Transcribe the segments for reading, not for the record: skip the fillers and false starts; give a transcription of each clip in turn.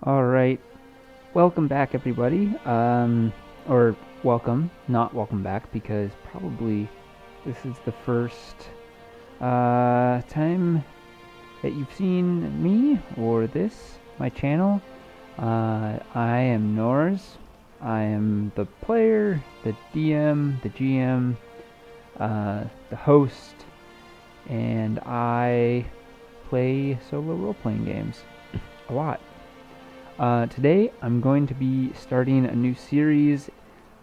All right, welcome back, everybody. Or welcome, not welcome back, because probably this is the first time that you've seen me or my channel. I am Nors. I am the player, the DM, the GM, the host, and I play solo role-playing games a lot. Today I'm going to be starting a new series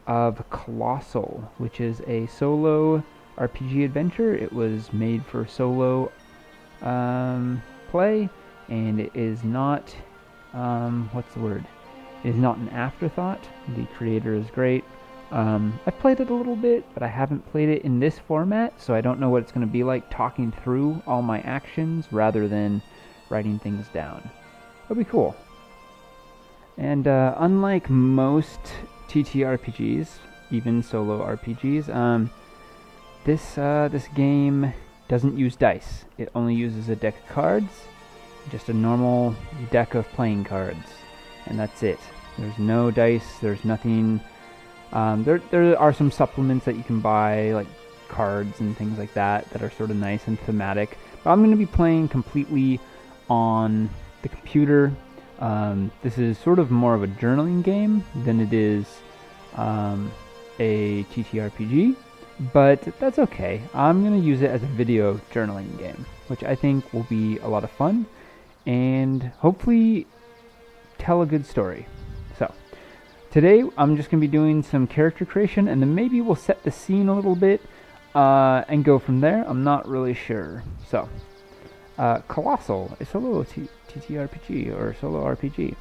of Colossal, which is a solo RPG adventure. It was made for solo play, and it is not, what's the word? It is not an afterthought. The creator is great. I've played it a little bit, but I haven't played it in this format, so I don't know what it's going to be like talking through all my actions rather than writing things down. It'll be cool. And unlike most TTRPGs, even solo RPGs, this game doesn't use dice. It only uses a deck of cards, just a normal deck of playing cards, and that's it. There's no dice. There's nothing. There are some supplements that you can buy, like cards and things like that are sort of nice and thematic. But I'm going to be playing completely on the computer. This is sort of more of a journaling game than it is a TTRPG, but that's okay. I'm going to use it as a video journaling game, which I think will be a lot of fun and hopefully tell a good story. So today I'm just going to be doing some character creation, and then maybe we'll set the scene a little bit and go from there. I'm not really sure. So Colossal, a solo TTRPG or solo RPG.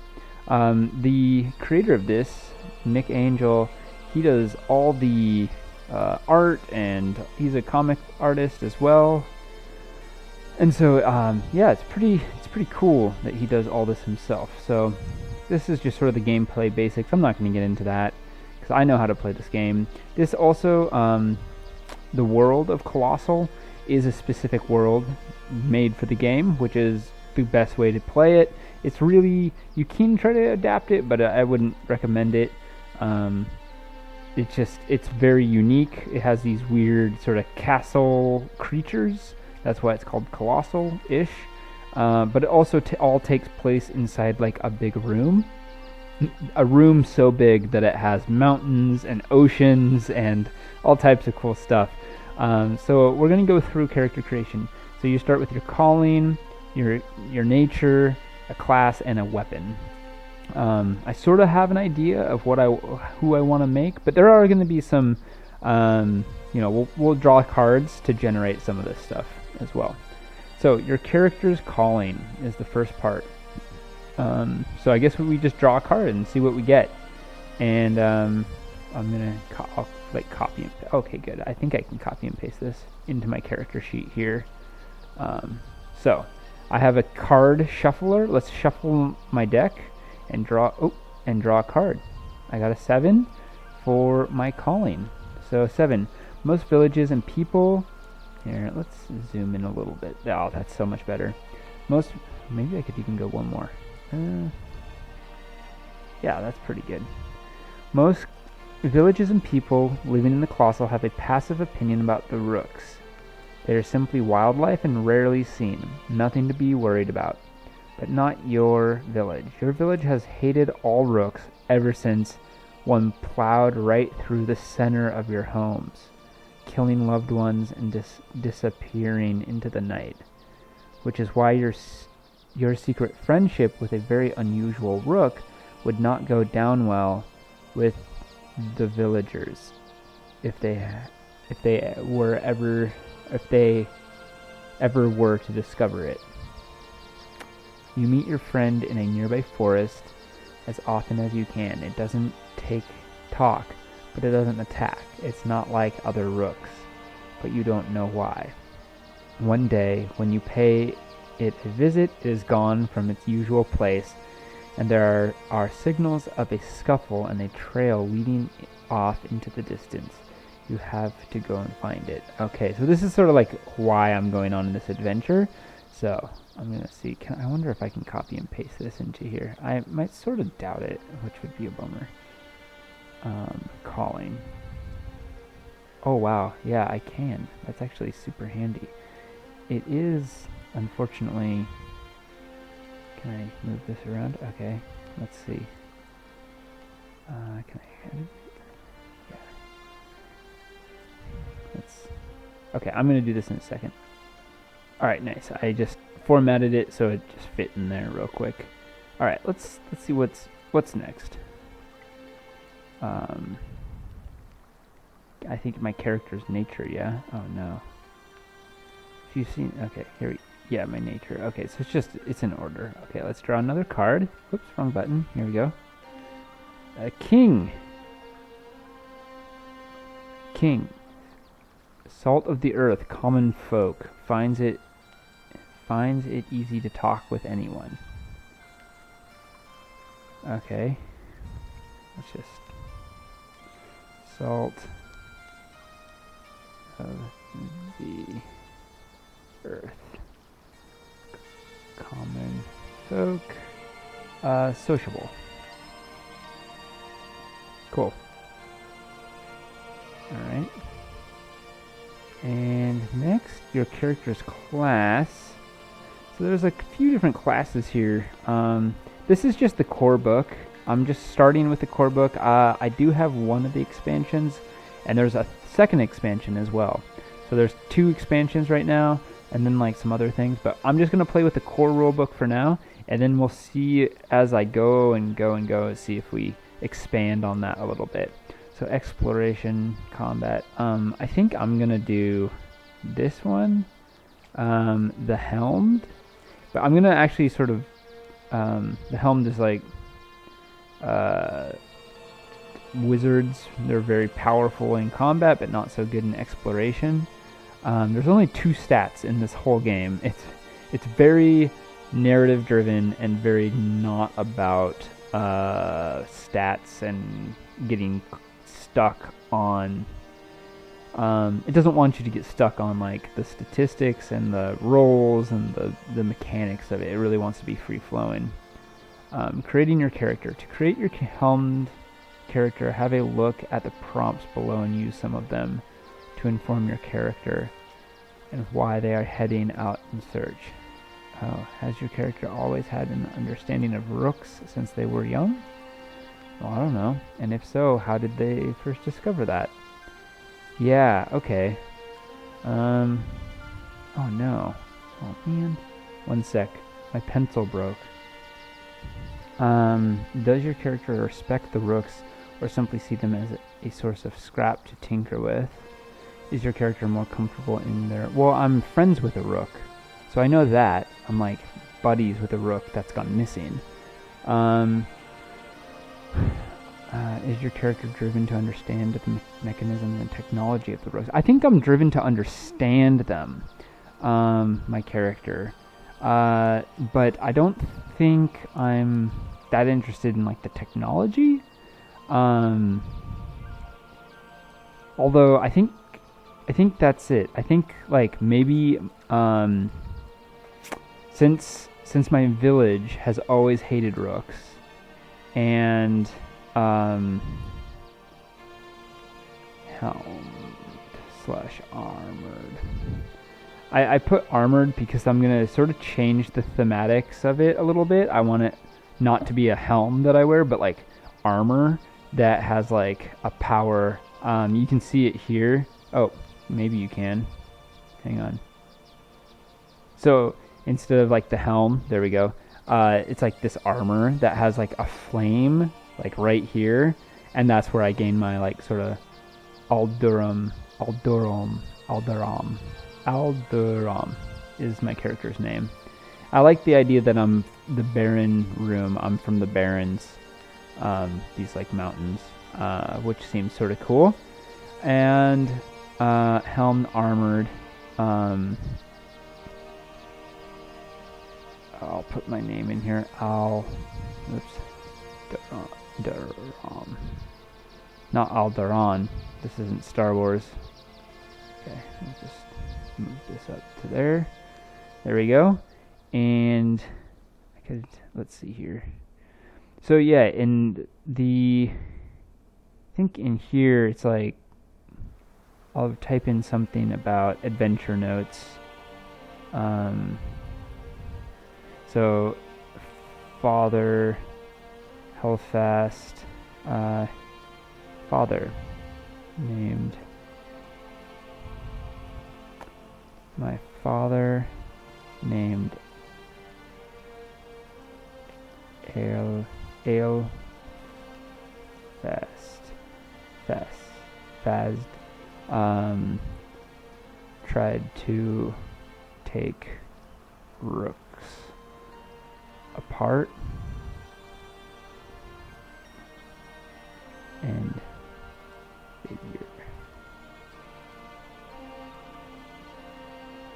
The creator of this, Nick Angel, he does all the art, and he's a comic artist as well. And so, yeah, it's pretty cool that he does all this himself. So this is just sort of the gameplay basics. I'm not going to get into that because I know how to play this game. This also, the world of Colossal is a specific world made for the game, which is the best way to play it. It's really, you can try to adapt it, but I wouldn't recommend it. It's very unique. It has these weird sort of castle creatures. That's why it's called Colossal-ish. But it also all takes place inside like a big room. A room so big that it has mountains and oceans and all types of cool stuff. So we're going to go through character creation. So you start with your calling, your nature, a class, and a weapon. I sort of have an idea of who I want to make, but there are going to be some, we'll draw cards to generate some of this stuff as well. So your character's calling is the first part. So I guess we just draw a card and see what we get. And I'm gonna copy and okay, good. I think I can copy and paste this into my character sheet here. So I have a card shuffler. Let's shuffle my deck and draw a card. I got a 7 for my calling. So 7. Most villages and people. Here, let's zoom in a little bit. Oh, that's so much better. Maybe I could even go one more. Yeah, that's pretty good. Most villages and people living in the Colossal have a passive opinion about the Rooks. They are simply wildlife and rarely seen, nothing to be worried about. But not your village. Your village has hated all Rooks ever since one plowed right through the center of your homes, killing loved ones and disappearing into the night. Which is why your secret friendship with a very unusual Rook would not go down well with the villagers if they ever were to discover it. You meet your friend in a nearby forest as often as you can. It doesn't talk, but it doesn't attack. It's not like other Rooks, but you don't know why. One day, when you pay it a visit, it is gone from its usual place, and there are signals of a scuffle and a trail leading off into the distance. You have to go and find it. Okay, so this is sort of like why I'm going on this adventure. So I'm gonna see. I wonder if I can copy and paste this into here. I might sort of doubt it, which would be a bummer. Calling. Oh wow, yeah, I can. That's actually super handy. It is, unfortunately. Can I move this around? Okay, let's see. Can I edit it? Yeah. Okay, I'm gonna do this in a second. All right, nice. I just formatted it so it just fit in there real quick. All right, let's see what's next. I think my character's nature. Yeah. Oh no. If you've seen, okay, here we. Yeah, my nature. Okay, so it's in order. Okay, let's draw another card. Whoops, wrong button. Here we go. A king. King. Salt of the earth, common folk, finds it easy to talk with anyone. Okay. Let's just salt of the earth. Common folk. Sociable. Cool. Alright. And next, your character's class. So there's a few different classes here. This is just the core book. I'm just starting with the core book. I do have one of the expansions, and there's a second expansion as well. So there's 2 expansions right now, and then like some other things. But I'm just gonna play with the core rulebook for now, and then we'll see as I go and see if we expand on that a little bit. So exploration, combat. I think I'm gonna do this one, the helmed. But I'm gonna actually sort of, the helmed is like wizards. They're very powerful in combat, but not so good in exploration. There's only 2 stats in this whole game. It's very narrative driven and very not about stats and getting stuck on. It doesn't want you to get stuck on like the statistics and the rolls and the mechanics of it. It really wants to be free flowing. Creating your character. To create your helmed character, have a look at the prompts below and use some of them to inform your character and why they are heading out in search. Has your character always had an understanding of Rooks since they were young? Well, I don't know. And if so, how did they first discover that? Yeah, okay. Oh no. Oh man. One sec. My pencil broke. Does your character respect the Rooks or simply see them as a source of scrap to tinker with? Is your character more comfortable in their... Well, I'm friends with a Rook, so I know that. I'm like buddies with a Rook that's gone missing. Is your character driven to understand the mechanism and technology of the Rooks? I think I'm driven to understand them, my character. But I don't think I'm that interested in like the technology. Although I think that's it. I think like maybe since my village has always hated Rooks, and helmed/armored. I put armored because I'm going to sort of change the thematics of it a little bit. I want it not to be a helm that I wear, but like armor that has like a power. You can see it here. Oh, maybe you can. Hang on. So instead of like the helm, there we go. It's like this armor that has like a flame like right here, and that's where I gain my like sort of Aldurom is my character's name. I like the idea that I'm the Baron room. I'm from the Barrens, these like mountains, which seems sort of cool. And helmed, armored. I'll put my name in here. Aldurom. Not Alduron. This isn't Star Wars. Okay, let's just move this up to there. There we go. And I could, let's see here. So yeah, in the, I think in here it's like, I'll type in something about adventure notes. So father, held fast, father named, my father named Ale Fast tried to take Rooks apart and figure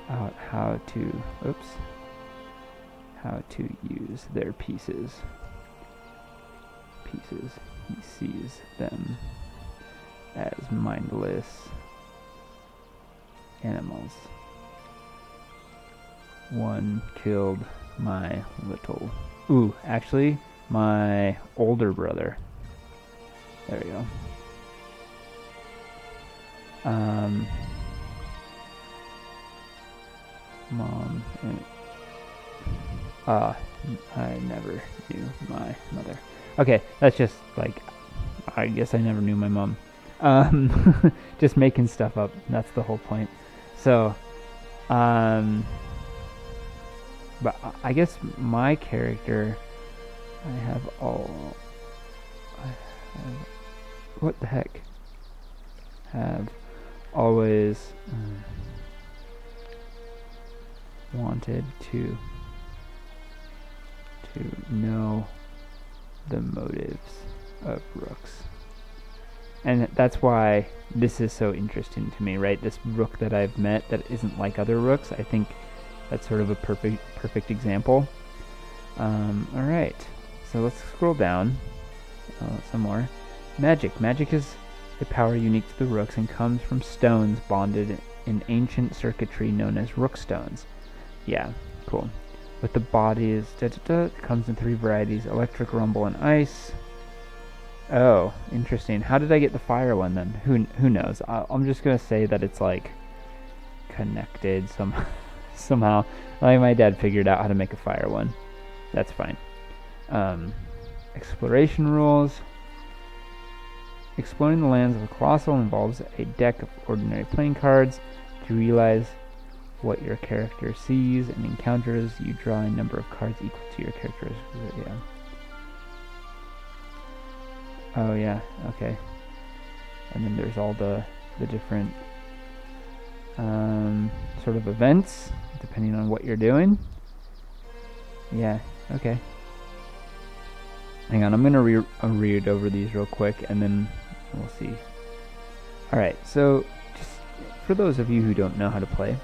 out how to use their pieces. He sees them as mindless animals. One killed my actually my older brother. There we go. Mom and I never knew my mother. Okay, that's just like, I guess I never knew my mom. Just making stuff up. That's the whole point. So, but I guess my character, what the heck? Have always wanted to know the motives of Rooks. And that's why this is so interesting to me, right? This Rook that I've met that isn't like other Rooks. I think that's sort of a perfect example. Alright, so let's scroll down some more. Magic. Magic is a power unique to the Rooks and comes from stones bonded in ancient circuitry known as Rook stones. Yeah, cool. With the bodies, it comes in 3 varieties: electric, rumble, and ice. Oh, interesting. How did I get the fire one then? Who knows? I'm just gonna say that it's like connected somehow. Like my dad figured out how to make a fire one. That's fine. Exploration rules. Exploring the lands of the Colossal involves a deck of ordinary playing cards. To realize what your character sees and encounters, you draw a number of cards equal to your character's. Yeah. Oh yeah, okay. And then there's all the different sort of events depending on what you're doing. Yeah, okay. Hang on, I'm gonna read over these real quick and then we'll see. Alright, so just for those of you who don't know how to play,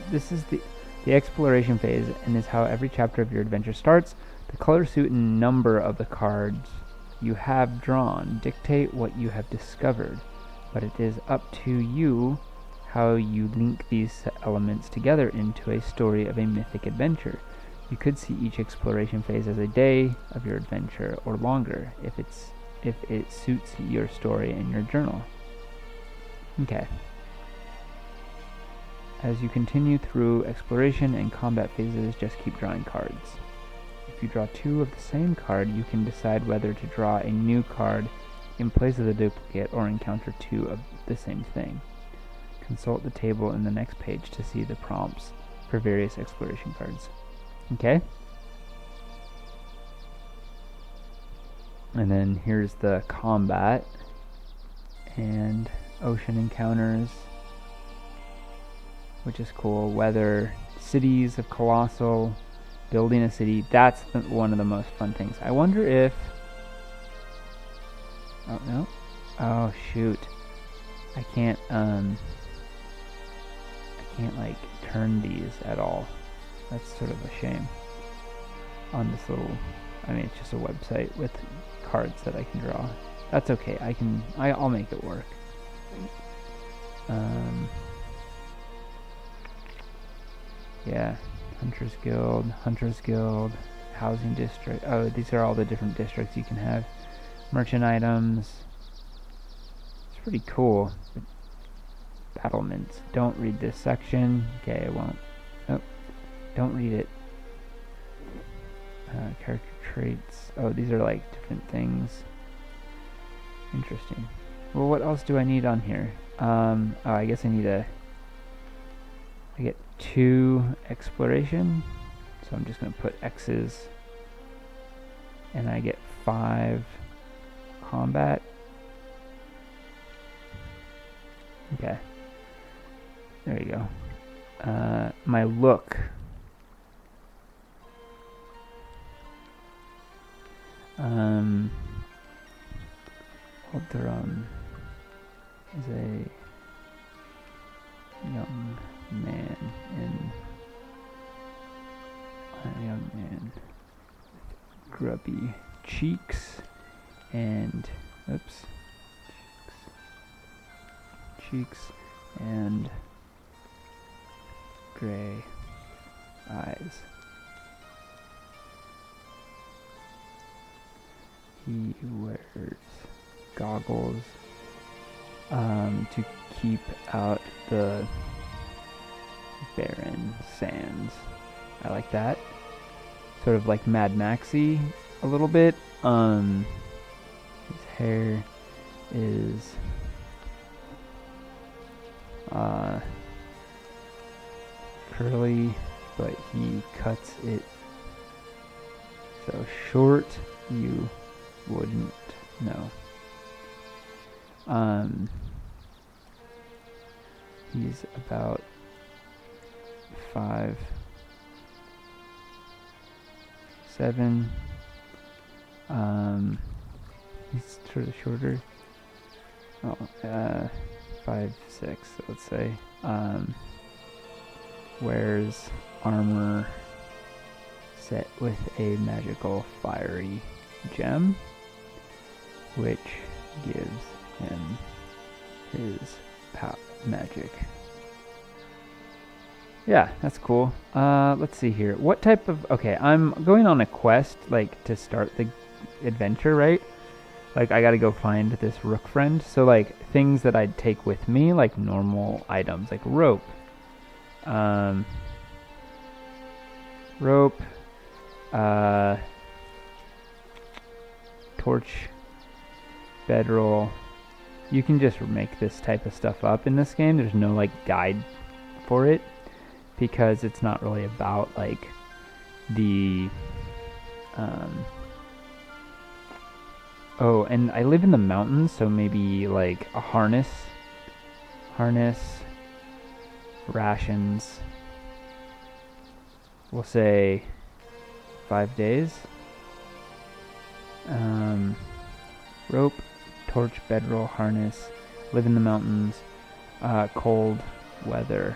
this is the exploration phase and is how every chapter of your adventure starts. The color, suit, and number of the cards you have drawn dictate what you have discovered, but it is up to you how you link these elements together into a story of a mythic adventure. You could see each exploration phase as a day of your adventure or longer if it suits your story and your journal. Okay. As you continue through exploration and combat phases, just keep drawing cards. If you draw 2 of the same card, you can decide whether to draw a new card in place of the duplicate or encounter 2 of the same thing. Consult the table in the next page to see the prompts for various exploration cards. Okay? And then here's the combat and ocean encounters, which is cool. Weather, cities of Colossal, building a city. That's one of the most fun things. I wonder if... Oh, no. Oh, shoot. I can't like turn these at all. That's sort of a shame. On this little, I mean, it's just a website with cards that I can draw. That's okay. I'll make it work. Yeah. Hunters Guild, Housing District. Oh, these are all the different districts you can have. Merchant items. It's pretty cool. Battlements. Don't read this section. Okay, I won't. Oh, don't read it. Character traits. Oh, these are like different things. Interesting. Well, what else do I need on here? Oh, I guess I need I get 2 exploration, so I'm just going to put X's, and I get 5 combat. Okay, there you go. My look. Aldurom is a young man with grubby cheeks and and gray eyes. He wears goggles to keep out the barren sands. I like that. Sort of like Mad Maxy a little bit. His hair is curly, but he cuts it so short you wouldn't know. He's about 5'7". He's sort of shorter. 5'6", let's say. Wears armor set with a magical fiery gem, which gives him his magic. Yeah, that's cool. Let's see here. What type of... Okay, I'm going on a quest, like, to start the adventure, right? Like, I gotta go find this rook friend. So, like, things that I'd take with me, like normal items, like rope. Torch, bedroll. You can just make this type of stuff up in this game. There's no, like, guide for it, because it's not really about, like, the... Oh, and I live in the mountains, so maybe, like, a harness, rations, we'll say 5 days, rope, torch, bedroll, harness, live in the mountains, cold weather,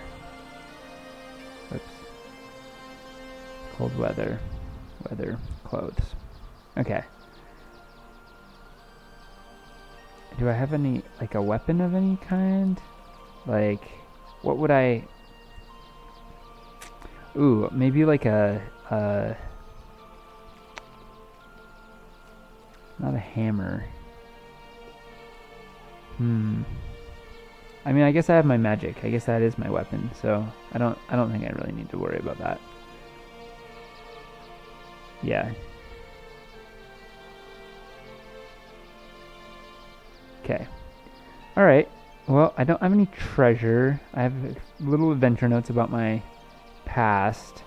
weather clothes. Okay. Do I have any, like, a weapon of any kind? Like, what would I... Ooh, maybe like a not a hammer. I mean, I guess I have my magic. I guess that is my weapon, so I don't think I really need to worry about that. Yeah. Okay. Alright. Well, I don't have any treasure. I have little adventure notes about my past.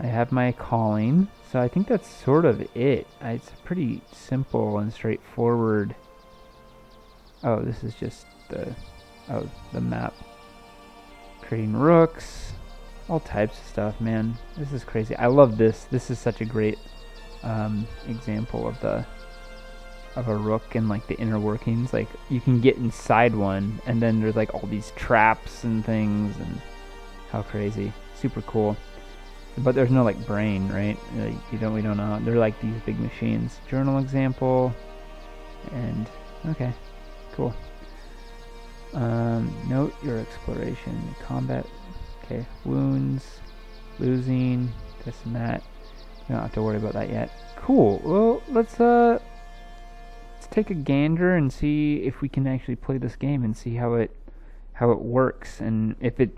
I have my calling. So I think that's sort of it. It's pretty simple and straightforward. Oh, this is just the map. Creating rooks. All types of stuff, man. This is crazy. I love this. This is such a great example of a rook and, like, the inner workings. Like, you can get inside one, and then there's, like, all these traps and things, and how crazy. Super cool. But there's no, like, brain, right? Like, we don't know how. They're like these big machines. Journal example, and okay, cool. Note your exploration, combat. Okay, wounds, losing, this and that. We don't have to worry about that yet. Cool. Well, let's take a gander and see if we can actually play this game and see how it works and if it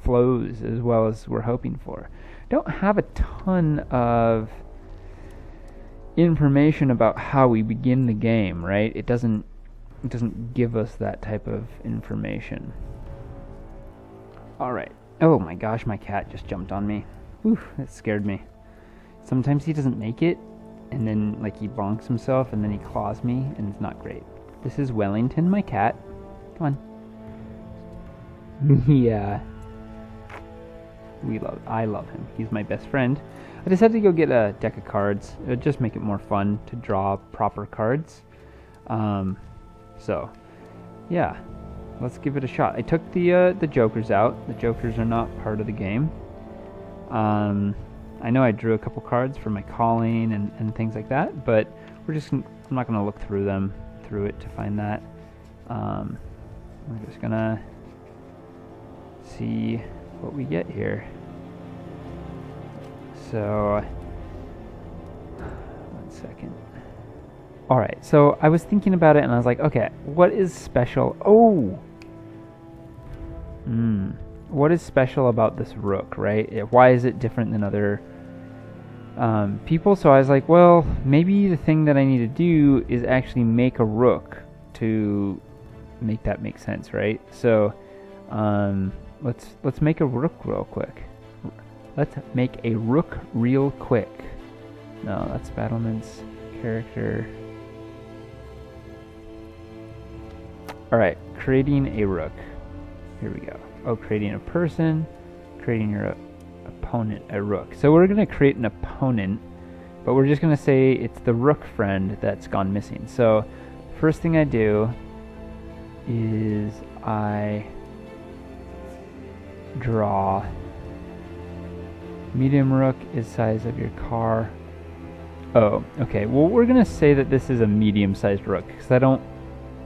flows as well as we're hoping for. Don't have a ton of information about how we begin the game, right? It doesn't give us that type of information. All right. Oh my gosh, my cat just jumped on me. Oof, that scared me. Sometimes he doesn't make it, and then like he bonks himself, and then he claws me, and it's not great. This is Wellington, my cat. Come on. Yeah. I love him. He's my best friend. I decided to go get a deck of cards. It would just make it more fun to draw proper cards. So, yeah. Let's give it a shot. I took the jokers out. The jokers are not part of the game. I know I drew a couple cards for my calling and things like that, but I'm not going to look through it to find that. We're just going to see what we get here. So, 1 second. Alright, so I was thinking about it and I was like, okay, what is special? Oh! What is special about this rook, right? Why is it different than other people? So I was like, well, maybe the thing that I need to do is actually make a rook to make that make sense, right? So, let's make a rook real quick. Let's make a rook real quick. No, that's battlements, character. Alright, creating a rook. Here we go. Oh, creating a person, creating your opponent, a rook. So we're going to create an opponent, but we're just going to say it's the rook friend that's gone missing. So first thing I do is I draw medium rook is size of your car. Oh, okay. Well, we're going to say that this is a medium-sized rook because I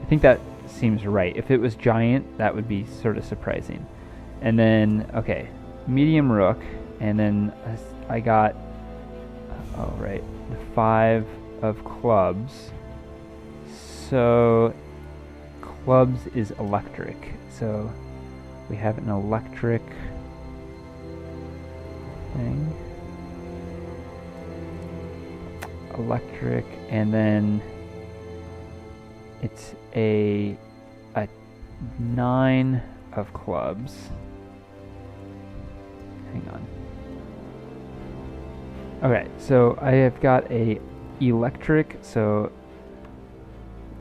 think that seems right. If it was giant, that would be sort of surprising. And then, okay, medium rook, and then I got, oh, right, the 5 of clubs. So, clubs is electric. So, we have an electric thing. Electric, and then it's a 9 of clubs. Hang on. Okay, so I have got a electric, so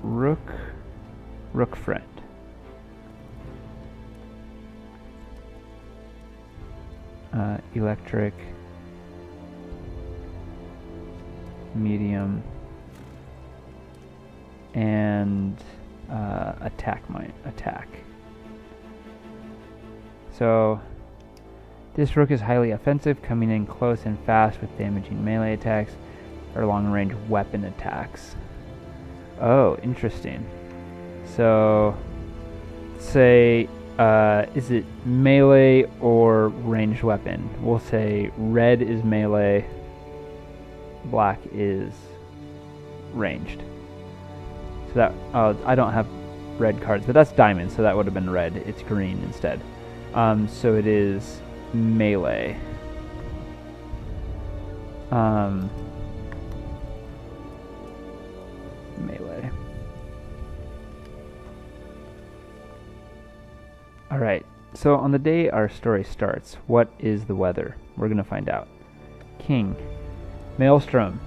rook friend. Electric, medium, and attack. So this rook is highly offensive, coming in close and fast with damaging melee attacks or long-range weapon attacks. Oh, interesting. So say is it melee or ranged weapon? We'll say red is melee, black is ranged. So that, I don't have red cards, but that's diamond, so that would have been red. It's green instead. So it is melee. Melee. Alright, so on the day our story starts, what is the weather? We're going to find out. King. Maelstrom.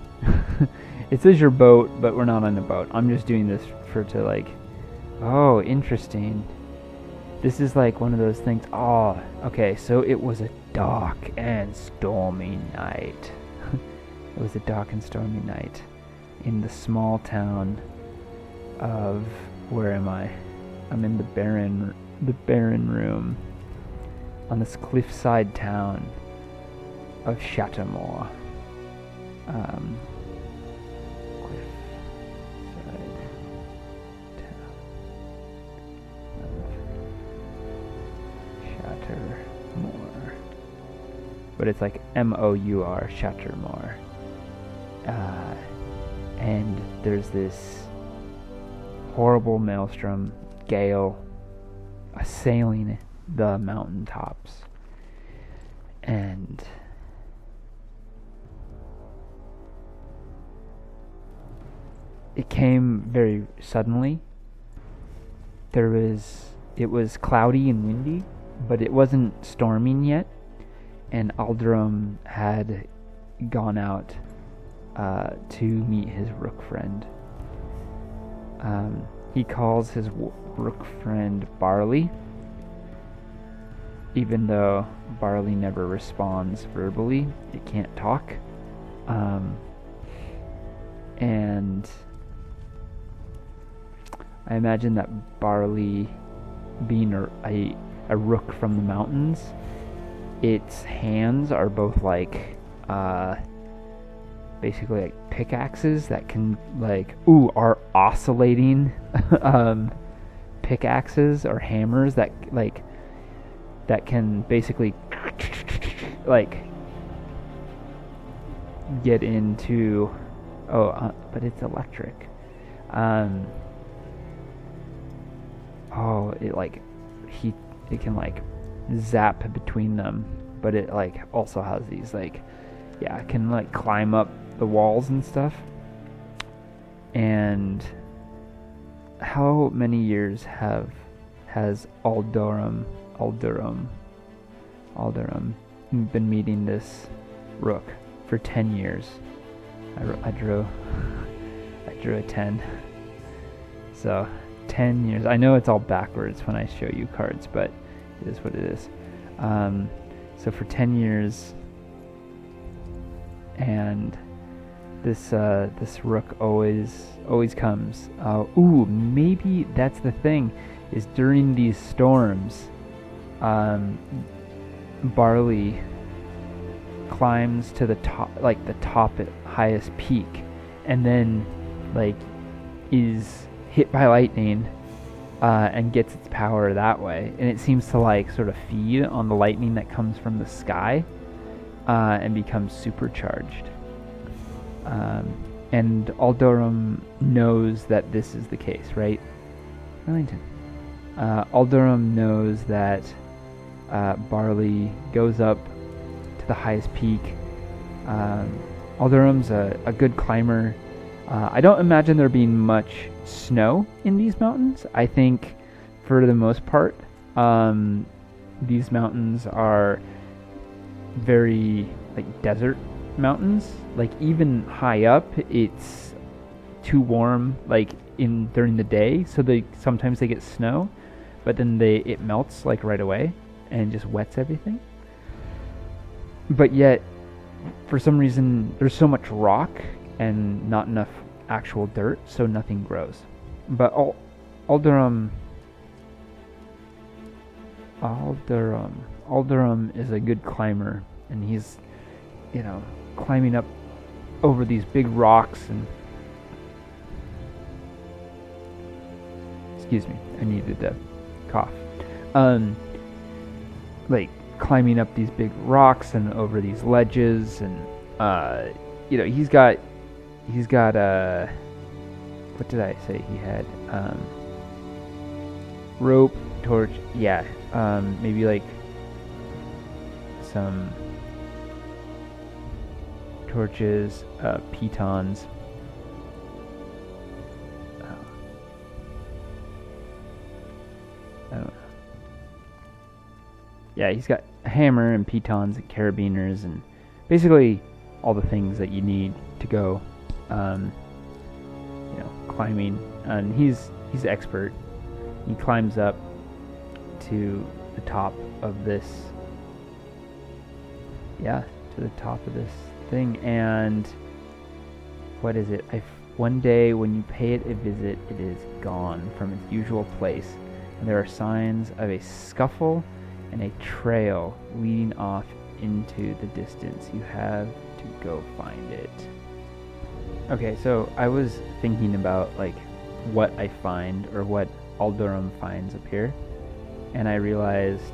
It says your boat, but we're not on a boat. I'm just doing this oh, interesting. This is like one of those things. Oh, okay, so it was a dark and stormy night. It was a dark and stormy night in the small town of, where am I? I'm in the barren room on this cliffside town of Shattermore. but it's like Mour, Shattermore. And there's this horrible maelstrom, gale, assailing the mountaintops. And it came very suddenly. It was cloudy and windy, but it wasn't storming yet. And Aldurom had gone out to meet his Rook friend. He calls his Rook friend Barley, even though Barley never responds verbally. It can't talk. And I imagine that Barley, being a rook from the mountains, its hands are both like basically like pickaxes that can are oscillating pickaxes or hammers that can basically get into but it's electric. It can zap between them, but it also has these it can climb up the walls and stuff. And how many years has Aldurom been meeting this rook? For 10 years. I drew a 10. So 10 years. I know it's all backwards when I show you cards, but it is what it is. So for 10 years, and this rook always comes. Maybe that's the thing, is during these storms, Barley climbs to the top, the highest peak, and then is hit by lightning and gets its power that way. And it seems to sort of feed on the lightning that comes from the sky and becomes supercharged. And Aldurom knows that this is the case, right? Wellington. Aldurom knows that Barley goes up to the highest peak. Aldurom's a good climber. I don't imagine there being much snow in these mountains. I think for the most part, these mountains are very desert mountains. Even high up, it's too warm during the day, so sometimes they get snow, but then it melts right away and just wets everything. But yet, for some reason, there's so much rock and not enough actual dirt, so nothing grows. But Aldurom is a good climber, and he's climbing up over these big rocks. And excuse me, I needed to cough. Climbing up these big rocks and over these ledges, and he's got what did I say he had? Rope, torch, maybe some torches, pitons. I don't know. Yeah, he's got a hammer and pitons and carabiners and basically all the things that you need to go, climbing. And he's expert. He climbs up to the top of this. Yeah, to the top of this thing. And what is it? One day when you pay it a visit, it is gone from its usual place, and there are signs of a scuffle and a trail leading off into the distance. You have to go find it. Okay, so I was thinking about what I find, or what Aldurom finds up here, and I realized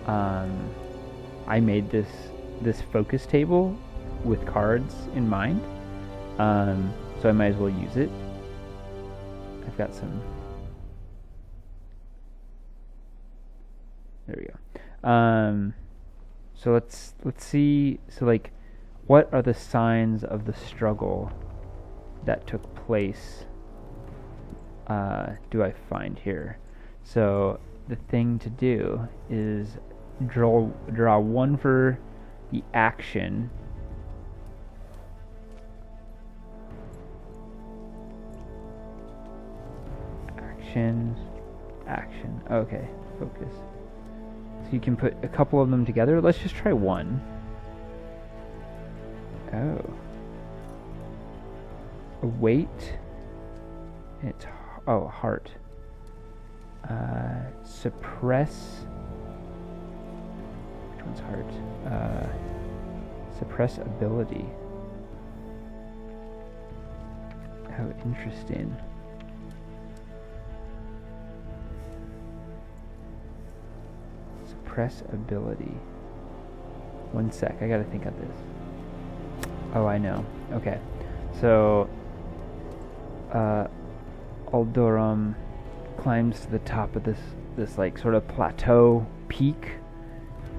I made this this focus table with cards in mind, so I might as well use it. I've got some. There we go. So let's see. So like, what are the signs of the struggle that took place? Do I find here? So the thing to do is draw one for the action. Action. Okay, focus. So you can put a couple of them together. Let's just try one. Oh. Await. It's heart. Suppress. Which one's heart? Suppress ability. Oh, interesting. Suppress ability. One sec, I gotta think of this. Oh, I know. Okay. So, Aldurom climbs to the top of this like sort of plateau peak,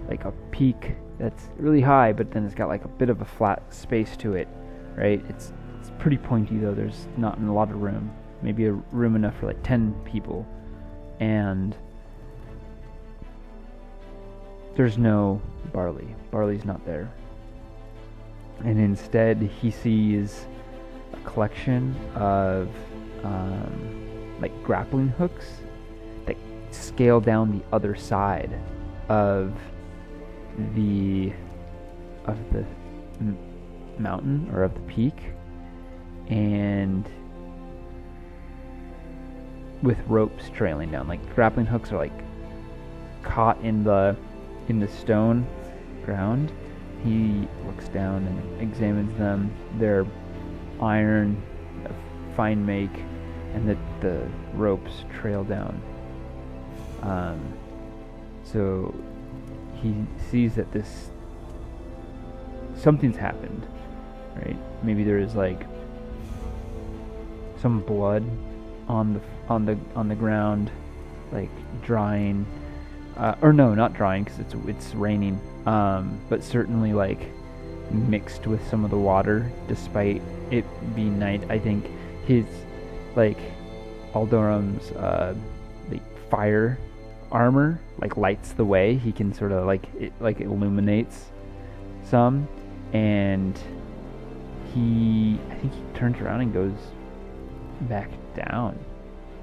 like a peak that's really high, but then it's got like a bit of a flat space to it, right? It's pretty pointy though. There's not a lot of room, maybe a room enough for like 10 people, and there's no barley. Barley's not there, and instead he sees a collection of like grappling hooks that scale down the other side of the mountain or of the peak, and with ropes trailing down. Like grappling hooks are like caught in the stone ground. He looks down and examines them. They're iron, fine make, and the ropes trail down. So he sees that something's happened, right? Maybe there is like some blood on the ground, like drying, or no, not drying because it's raining, but certainly like mixed with some of the water, despite it being night. I think his like Aldorom's like fire armor like lights the way. He can sort of like it illuminates some, and I think he turns around and goes back down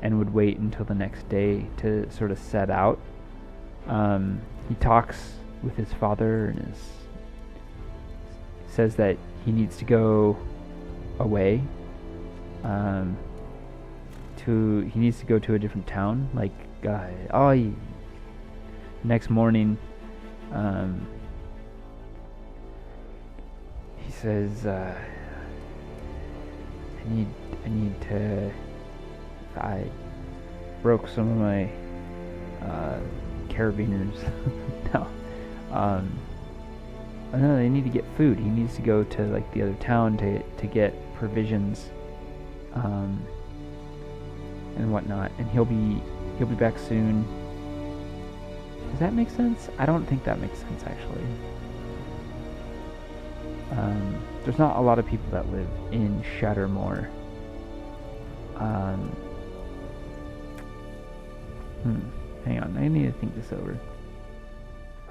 and would wait until the next day to sort of set out. He talks with his father and says that he needs to go away. He needs to go to a different town. Like, next morning, he says, I broke some of my carabiners. No, they need to get food. He needs to go to like the other town to get provisions, and whatnot. And he'll be back soon. Does that make sense? I don't think that makes sense actually. There's not a lot of people that live in Shattermore. Hang on, I need to think this over.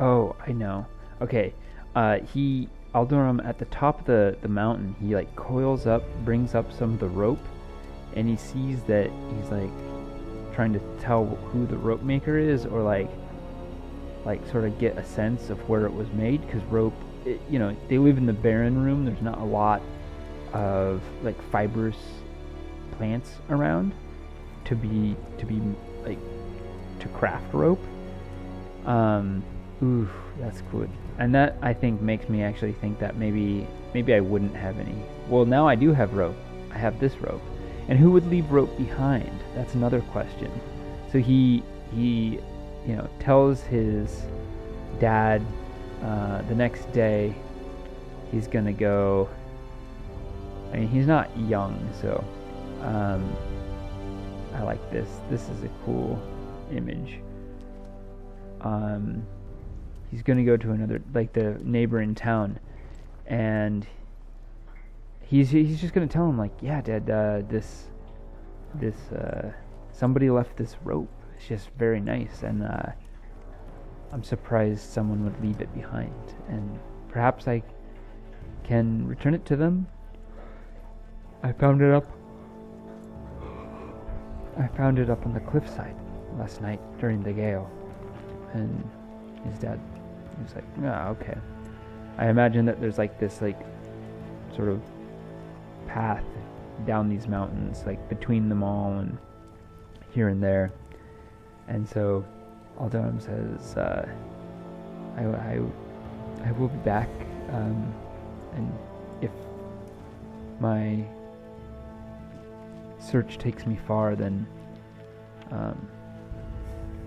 Oh, I know. Okay, Aldurom at the top of the mountain, he like coils up, brings up some of the rope, and he sees that he's like trying to tell who the rope maker is, or like sort of get a sense of where it was made, because rope, they live in the barren room. There's not a lot of like fibrous plants around to be like to craft rope. Ooh, that's good. And that, I think, makes me actually think that maybe I wouldn't have any. Well, now I do have rope. I have this rope. And who would leave rope behind? That's another question. So he tells his dad the next day, he's gonna go. I mean, he's not young, so I like this. This is a cool image. He's gonna go to another, like the neighboring town, and he's just gonna tell him like, yeah, Dad, this somebody left this rope. It's just very nice, and I'm surprised someone would leave it behind, and perhaps I can return it to them. I found it up on the cliffside last night during the gale. And his dad was like, okay. I imagine that there's like this like sort of path down these mountains, like between them all and here and there. And so Aldurom says, I will be back, and if my search takes me far, then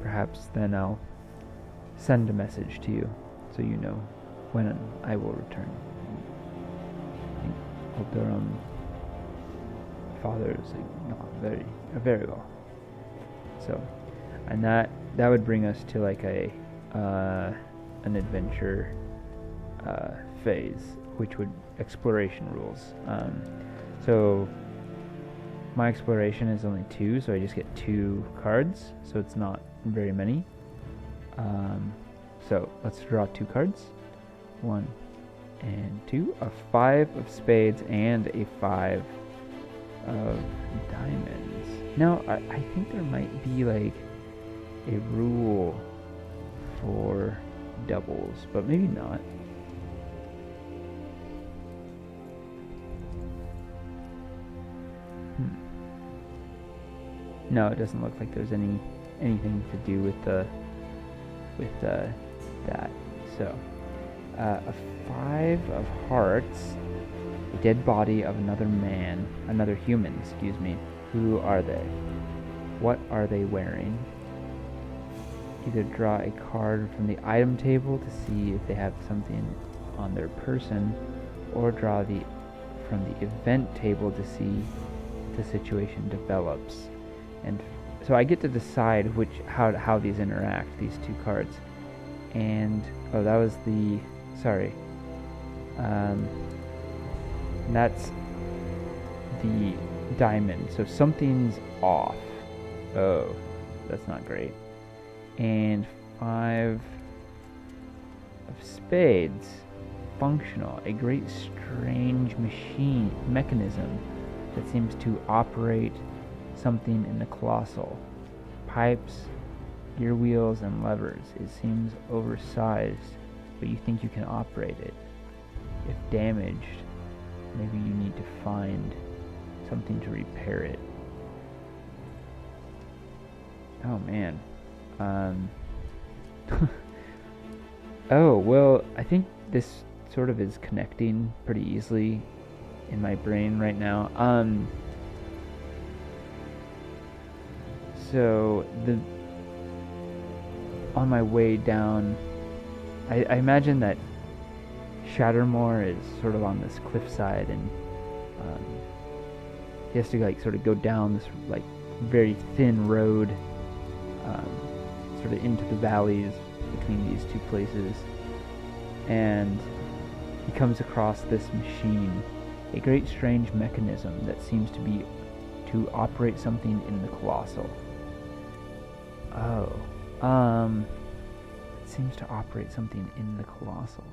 perhaps then I'll send a message to you so you know when I will return. I think Aldurom father is like not very well. So, and that would bring us to like an adventure phase, which would exploration rules. So my exploration is only 2, so I just get 2 cards, so it's not very many. So let's draw 2 cards. 1 and 2. A 5 of spades and a 5 of diamonds. Now, I think there might be like a rule for doubles, but maybe not. No, it doesn't look like there's anything to do with that. So, a 5 of hearts, a dead body of another human, excuse me. Who are they? What are they wearing? Either draw a card from the item table to see if they have something on their person, or draw from the event table to see if the situation develops. And so I get to decide how these interact, these 2 cards. And that was that's the diamond. So something's off. Oh, that's not great. And 5 of spades, functional, a great strange mechanism that seems to operate something in the colossal. Pipes, gear wheels, and levers. It seems oversized, but you think you can operate it. If damaged, maybe you need to find something to repair it. Oh man. Oh, well, I think this sort of is connecting pretty easily in my brain right now. So on my way down, I imagine that Shattermore is sort of on this cliffside, and he has to like sort of go down this like very thin road, sort of into the valleys between these 2 places, and he comes across this machine, a great strange mechanism that seems to operate something in the colossal. It seems to operate something in the colossal.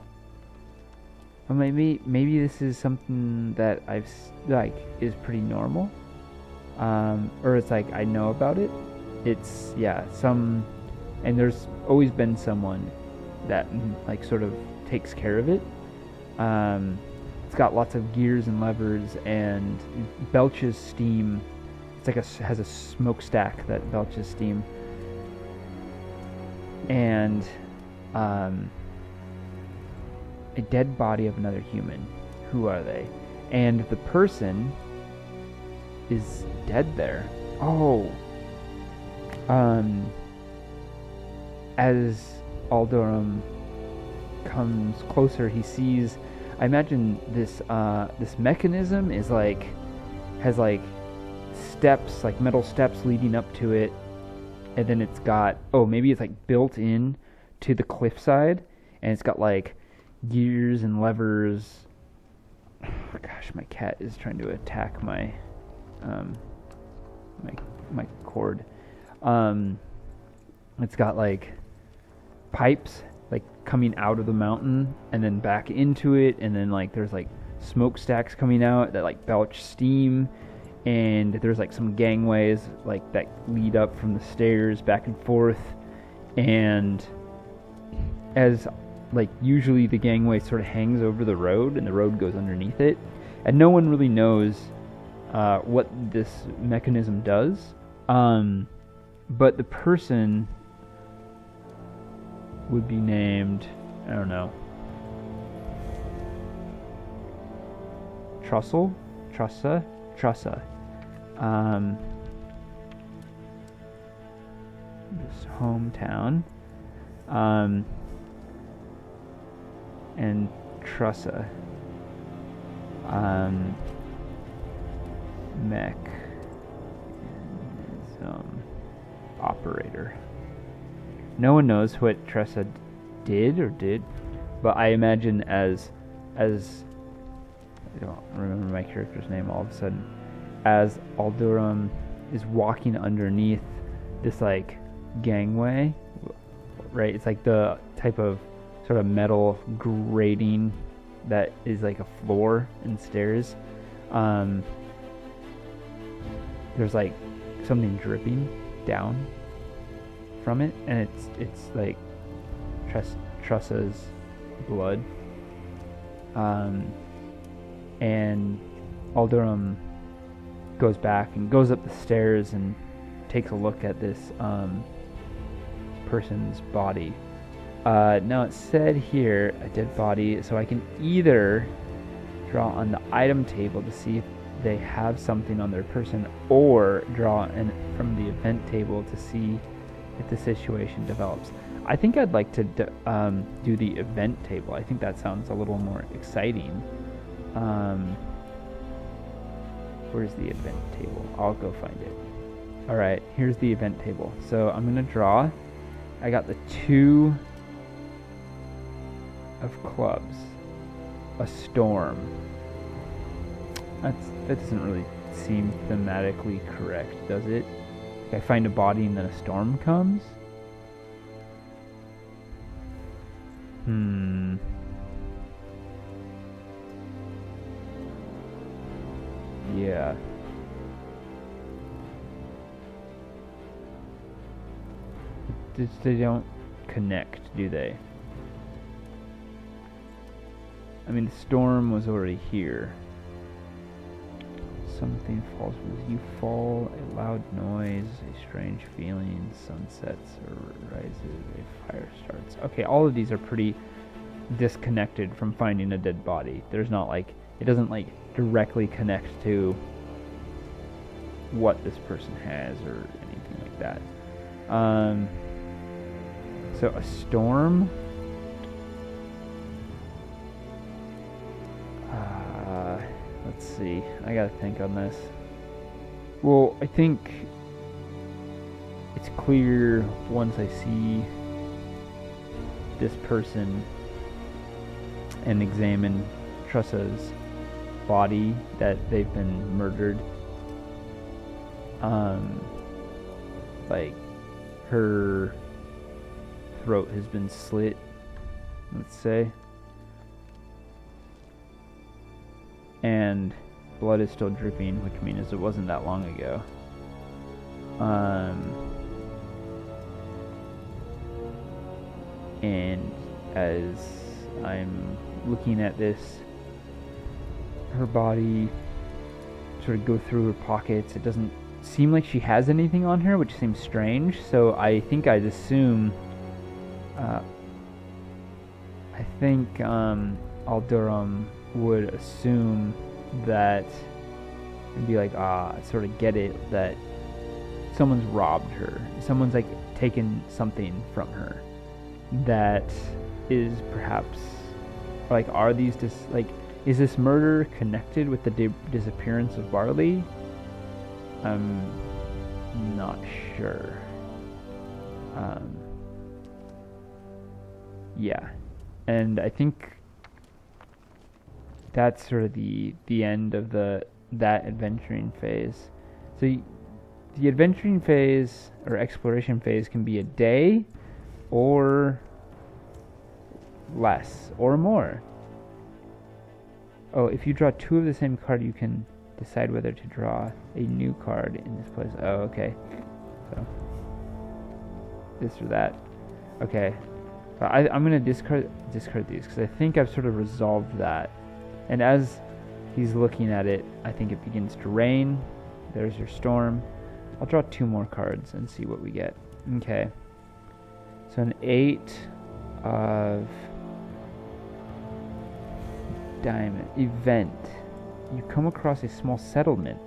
Well, maybe this is something that is pretty normal, or it's like I know about it. It's and there's always been someone that like sort of takes care of it. It's got lots of gears and levers and belches steam. It's like has a smokestack that belches steam. And a dead body of another human. Who are they? And the person is dead there. Oh. As Aldurom comes closer, he sees. I imagine this this mechanism is like has like steps, like metal steps leading up to it, and then it's got maybe it's like built in to the cliffside, and it's got like gears and levers. Oh, gosh, my cat is trying to attack my my cord. It's got like pipes like coming out of the mountain and then back into it, and then like there's like smokestacks coming out that like belch steam, and there's like some gangways like that lead up from the stairs back and forth, and as like usually the gangway sort of hangs over the road and the road goes underneath it, and no one really knows what this mechanism does, but the person would be named, I don't know, Trussa, his hometown, and Trussa, mech, and his operator. No one knows what Trussa did, but I imagine as I don't remember my character's name all of a sudden, as Aldurom is walking underneath this like gangway, right? It's like the type of sort of metal grating that is like a floor and stairs. There's like something dripping down from it, and it's like Trussa's blood. And Aldurom goes back and goes up the stairs and takes a look at this person's body. Now it said here a dead body, so I can either draw on the item table to see if they have something on their person, or draw from the event table to see if the situation develops. I think I'd like to do the event table. I think that sounds a little more exciting. Where's the event table? I'll go find it. Alright, here's the event table. So I'm going to draw. I got the 2 of clubs. A storm. That doesn't really seem thematically correct, does it? I find a body and then a storm comes? Yeah. They don't connect, do they? I mean, the storm was already here. Something falls with you. Fall, a loud noise, a strange feeling, sunsets or rises, a fire starts. Okay, all of these are pretty disconnected from finding a dead body. There's not like, it doesn't like directly connect to what this person has or anything like that. So a storm. Let's see. I gotta think on this. Well, I think it's clear once I see this person and examine Trussa's body that they've been murdered. Like her throat has been slit, let's say, and blood is still dripping, which means it wasn't that long ago. And as I'm looking at this, her body sort of go through her pockets. It doesn't seem like she has anything on her, which seems strange. So I think I'd assume, Aldurom would assume that and be like, sort of get it, that someone's robbed her. Someone's like taken something from her. That is perhaps, like, are these is this murder connected with the disappearance of Barley? I'm not sure. Yeah, and I think that's sort of the end of that adventuring phase. So the adventuring phase or exploration phase can be a day or less or more. Oh, if you draw 2 of the same card, you can decide whether to draw a new card in this place. Oh, okay. So this or that. Okay. I'm going to discard these because I think I've sort of resolved that. And as he's looking at it, I think it begins to rain. There's your storm. I'll draw 2 more cards and see what we get. Okay. So an 8 of diamond. Event. You come across a small settlement,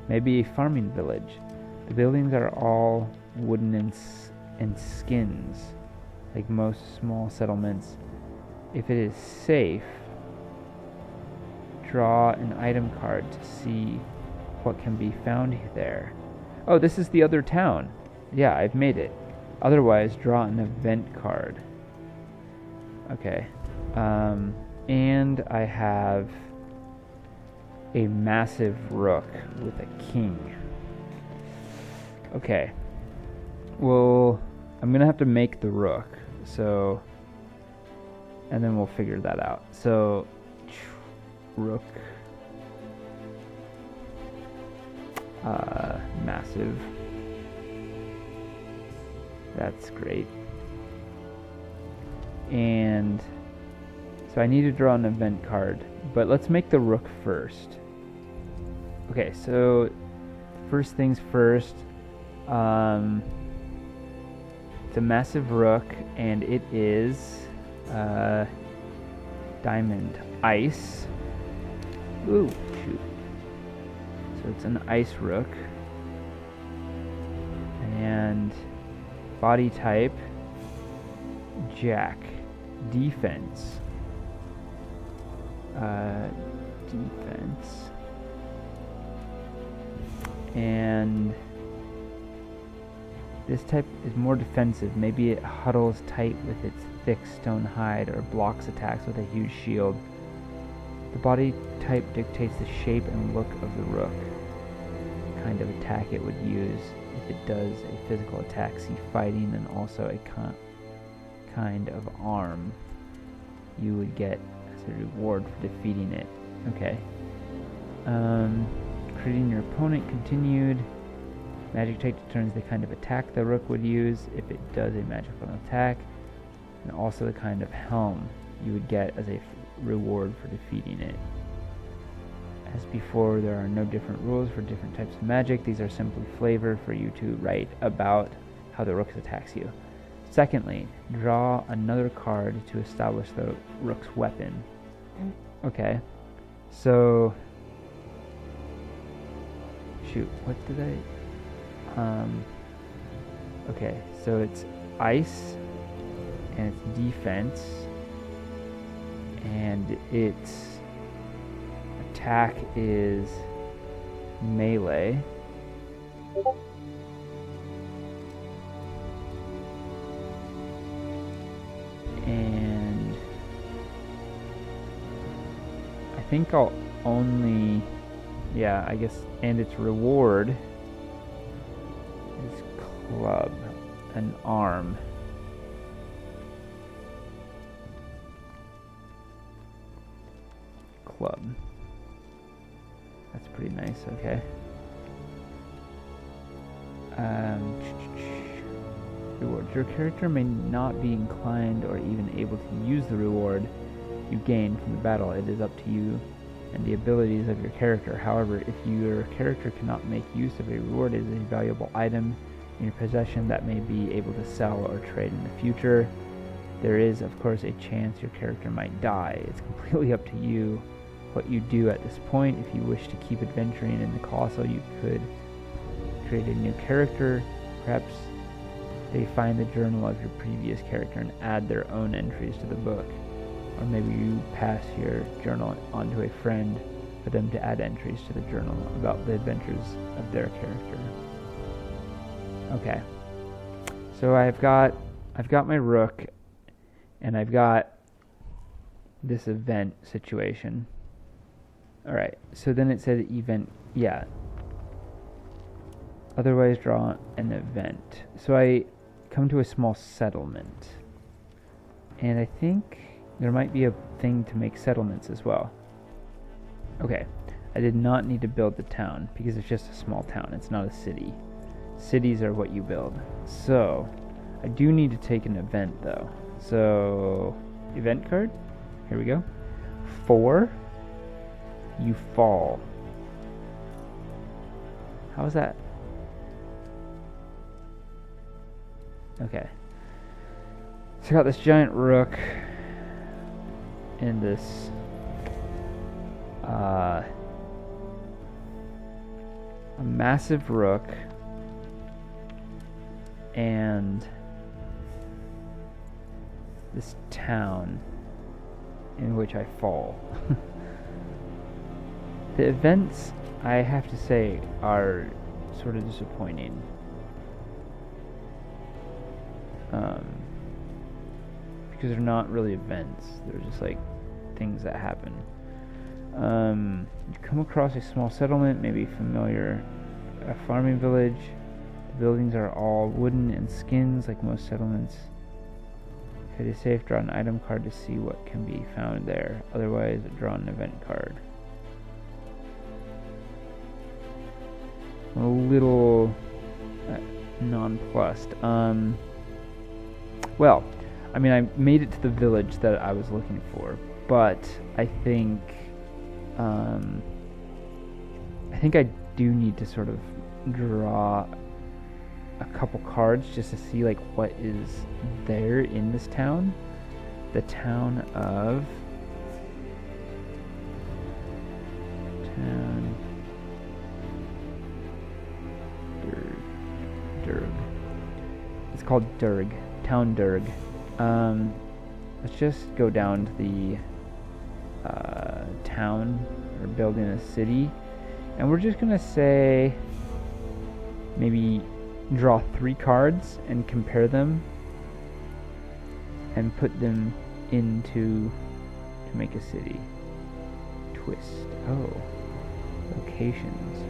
maybe a farming village. The buildings are all wooden and skins, like most small settlements. If it is safe, draw an item card to see what can be found there. Oh, this is the other town. Yeah, I've made it. Otherwise, draw an event card. Okay. And I have a massive rook with a king. Okay. Well, I'm going to have to make the rook. So, and then we'll figure that out. So, rook. Massive. That's great. And so I need to draw an event card, but let's make the rook first. Okay, so first things first. It's a massive rook, and it is diamond ice. Ooh, shoot. So it's an ice rook. And body type, jack. Defense. Defense. And this type is more defensive. Maybe it huddles tight with its thick stone hide or blocks attacks with a huge shield. The body type dictates the shape and look of the rook. The kind of attack it would use if it does a physical attack. See fighting, and also a kind of arm you would get as a reward for defeating it. Okay. Creating your opponent continued. Magic type determines the kind of attack the rook would use if it does a magical attack, and also the kind of helm you would get as a reward for defeating it. As before, there are no different rules for different types of magic. These are simply flavor for you to write about how the rook attacks you. Secondly, draw another card to establish the rook's weapon. Okay, so shoot, what did I? Okay, so it's ice, and it's defense, and its attack is melee. And I think I'll only, yeah, I guess, and its reward is club, an arm. Club. That's pretty nice, okay. Rewards. Your character may not be inclined or even able to use the reward you gain from the battle. It is up to you and the abilities of your character. However, if your character cannot make use of a reward, it is a valuable item in your possession that may be able to sell or trade in the future. There is, of course, a chance your character might die. It's completely up to you what you do at this point. If you wish to keep adventuring in the Colostle, you could create a new character, perhaps They find the journal of your previous character and add their own entries to the book. Or maybe you pass your journal on to a friend for them to add entries to the journal about the adventures of their character. Okay. So I've got my rook, and I've got this event situation. Alright, so then it said event, yeah. Otherwise draw an event. So I come to a small settlement. And I think there might be a thing to make settlements as well. Okay, I did not need to build the town because it's just a small town. It's not a city. Cities are what you build. So I do need to take an event though. So event card. Here we go. 4. You fall. How is that? Okay. So I got this giant rook and this a massive rook and this town in which I fall. The events, I have to say, are sort of disappointing. Because they're not really events. They're just like things that happen. You come across a small settlement, maybe familiar, a farming village. The buildings are all wooden and skins like most settlements. If it is safe, draw an item card to see what can be found there. Otherwise, draw an event card. I'm a little nonplussed. Well, I mean, I made it to the village that I was looking for, but I think I do need to sort of draw a couple cards just to see like what is there in this town. The town of Durg. It's called Durg. Town Durg. Let's just go down to the town, or building a city, and we're just gonna say maybe draw 3 cards and compare them and put them into to make a city. Twist. Oh, locations.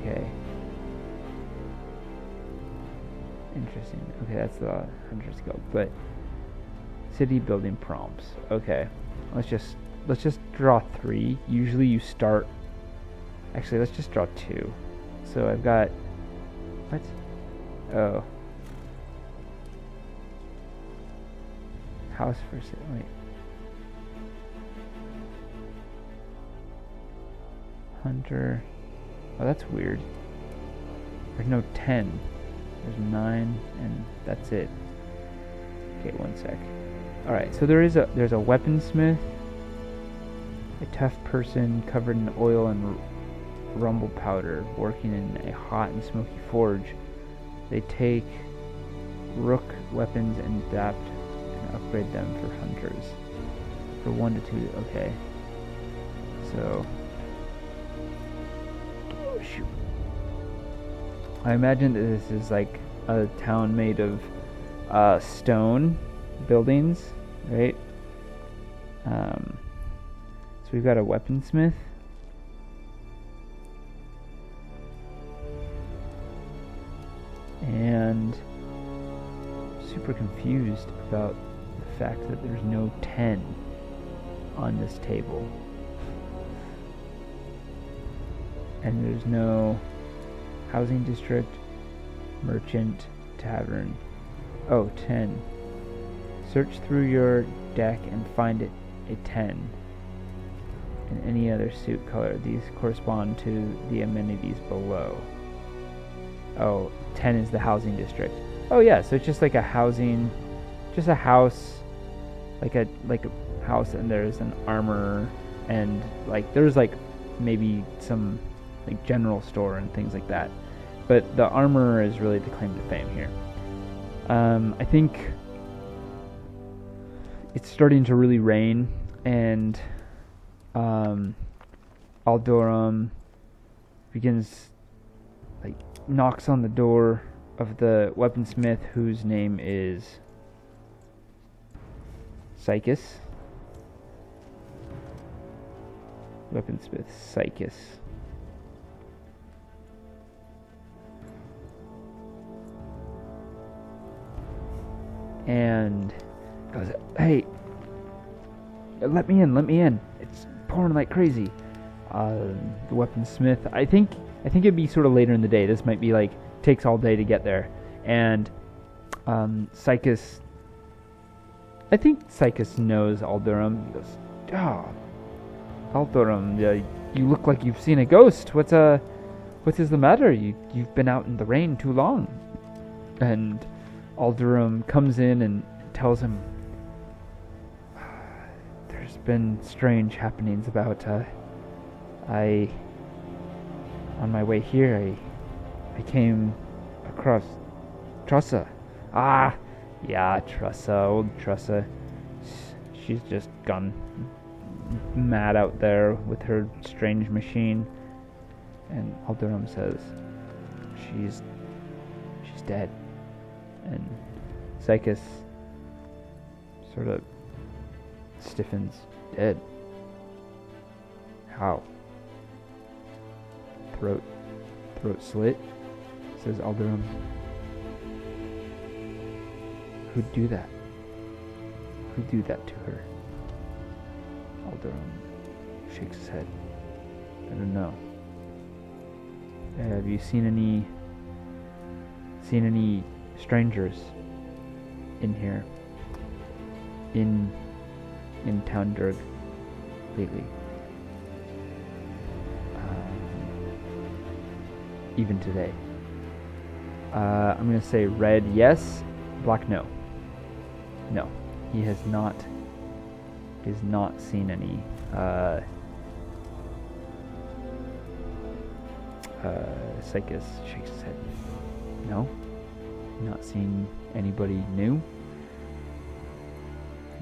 Okay. Interesting. Okay, that's the Hunter's Guild. But city building prompts. Okay. Let's just draw 3. Usually you start. Actually, let's just draw 2. So I've got what? Oh. House for sale. Wait. Hunter. Oh, that's weird. There's no 10. There's 9, and that's it. Okay, one sec. Alright, so there's a weaponsmith, a tough person covered in oil and rumble powder, working in a hot and smoky forge. They take rook weapons and adapt and upgrade them for hunters. For 1 to 2, okay. So shoot. I imagine that this is like a town made of stone buildings, right? So we've got a weaponsmith. And super confused about the fact that there's no 10 on this table. And there's no housing district, merchant, tavern. Oh, 10. Search through your deck and find it a 10. And any other suit color. These correspond to the amenities below. Oh, 10 is the housing district. Oh yeah, so it's just like a housing, just a house, like a house, and there's an armor, and like there's like maybe some like general store and things like that. But the armor is really the claim to fame here. I think it's starting to really rain, and Aldurom begins, like, knocks on the door of the weaponsmith, whose name is Psychus. Weaponsmith Psychus. And goes, "Hey, let me in. It's pouring like crazy." The weaponsmith, I think it'd be sort of later in the day. This might be like, takes all day to get there. And Psychus, I think Psychus knows Aldurom. He goes, "Oh, Aldurom, you look like you've seen a ghost. What is the matter? You've been out in the rain too long." And Aldurom comes in and tells him, "There's been strange happenings about, on my way here, I came across Trussa." "Ah, yeah, Trussa, old Trussa. She's just gone mad out there with her strange machine." And Aldurom says, She's dead." And Psychus sort of stiffens. "Dead? How?" Throat slit," says Aldurom. "Who'd do that? Who'd do that to her?" Aldurom shakes his head. "I don't know. Have you seen any strangers in here, in Townburg lately? Even today?" I'm gonna say red yes, black no. No, he has not seen any Psychus shakes his head. "No, not seen anybody new.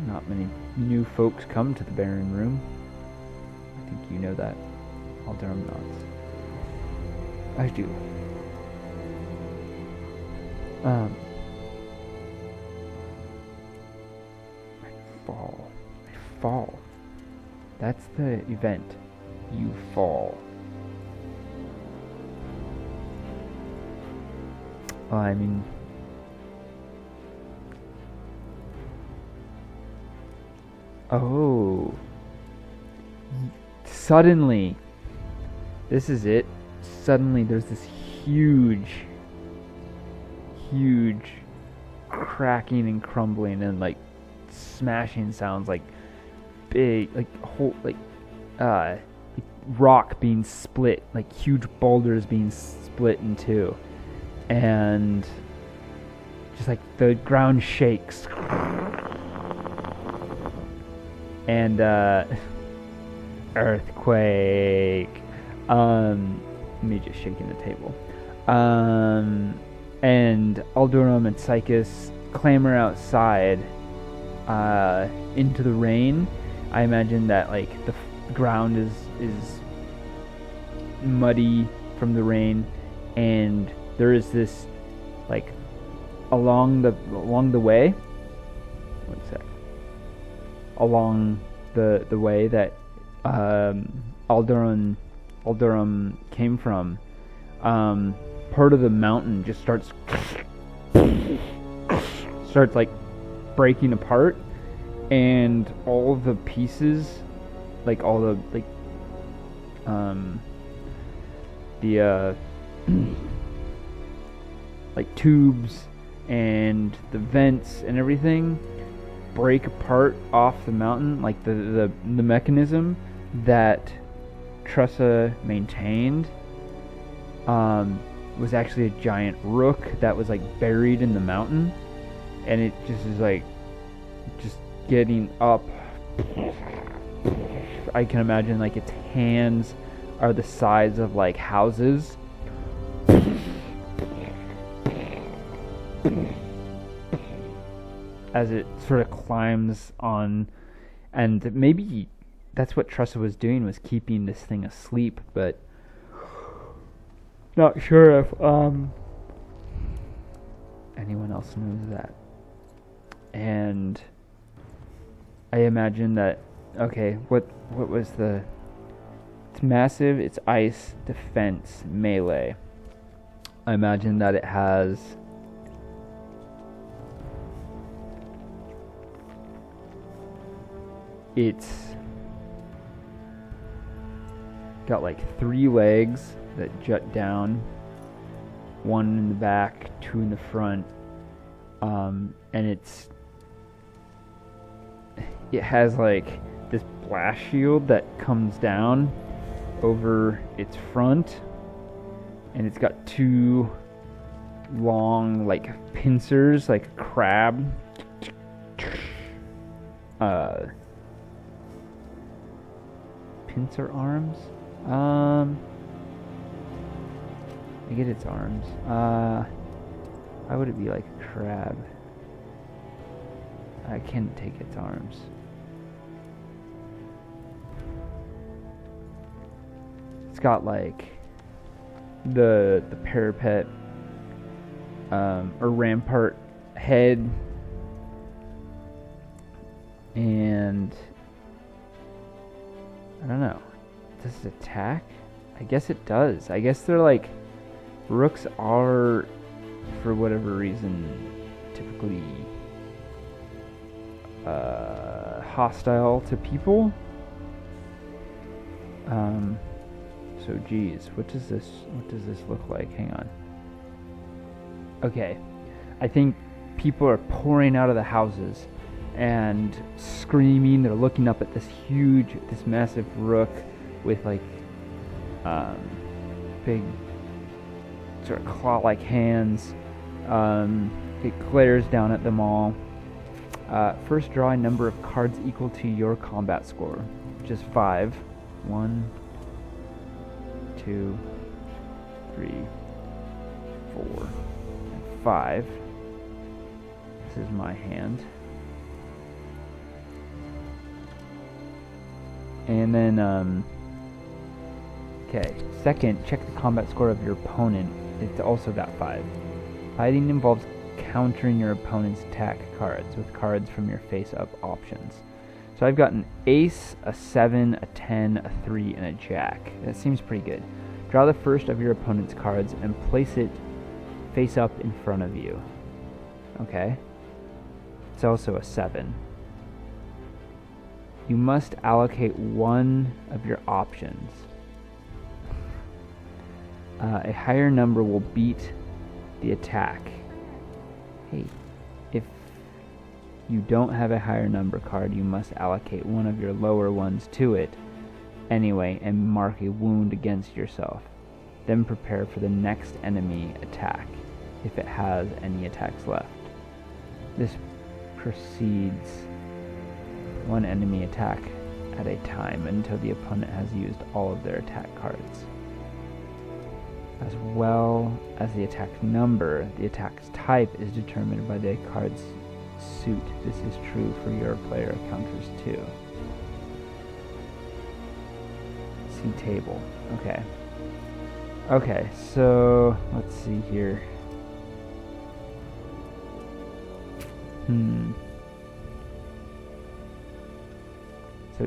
Not many new folks come to the Baron Room. I think you know that." Aldurom nods. "I do. I fall. That's the event. You fall." I mean, oh, suddenly, this is it. Suddenly there's this huge cracking and crumbling and like smashing sounds, like big, like whole, like rock being split, like huge boulders being split in two, and just like the ground shakes, and earthquake. Me just shaking the table. And Aldurom and Psychus clamber outside into the rain. I imagine that like the ground is muddy from the rain, and there is this like along the way. One sec. Along the way that Aldurom came from, part of the mountain just starts like breaking apart, and all the pieces, like all the like tubes and the vents and everything break apart off the mountain, like the mechanism that Trussa maintained was actually a giant rook that was like buried in the mountain, and it just is like just getting up. I can imagine like its hands are the size of like houses. As it sort of climbs on, and maybe that's what Tressa was doing, was keeping this thing asleep, but not sure if anyone else knows that. And I imagine that, okay, what was the, it's massive, it's ice, defense, melee. I imagine that it has it's got like 3 legs that jut down, 1 in the back, 2 in the front, and it has like this blast shield that comes down over its front, and it's got 2 long like pincers, like a crab. Pincer arms? I get its arms. Why would it be like a crab? I can't take its arms. It's got like the parapet or rampart head, and I don't know. Does it attack? I guess it does. I guess they're like, rooks are, for whatever reason, typically hostile to people. So geez, what does this look like? Hang on. Okay, I think people are pouring out of the houses and screaming. They're looking up at this massive rook with like big sort of claw-like hands. It glares down at them all. First, draw a number of cards equal to your combat score, which is 5. 1, 2, 3, 4, and 5. This is my hand. And then, okay. Second, check the combat score of your opponent. It's also got 5. Fighting involves countering your opponent's attack cards with cards from your face-up options. So I've got an ace, a 7, a 10, a 3, and a jack. That seems pretty good. Draw the first of your opponent's cards and place it face up in front of you. Okay. It's also a 7. You must allocate one of your options. A higher number will beat the attack. Hey, if you don't have a higher number card, you must allocate one of your lower ones to it anyway and mark a wound against yourself. Then prepare for the next enemy attack, if it has any attacks left. This proceeds one enemy attack at a time until the opponent has used all of their attack cards. As well as the attack number, the attack's type is determined by the card's suit. This is true for your player counters too. See table. Okay. Okay, so let's see here. So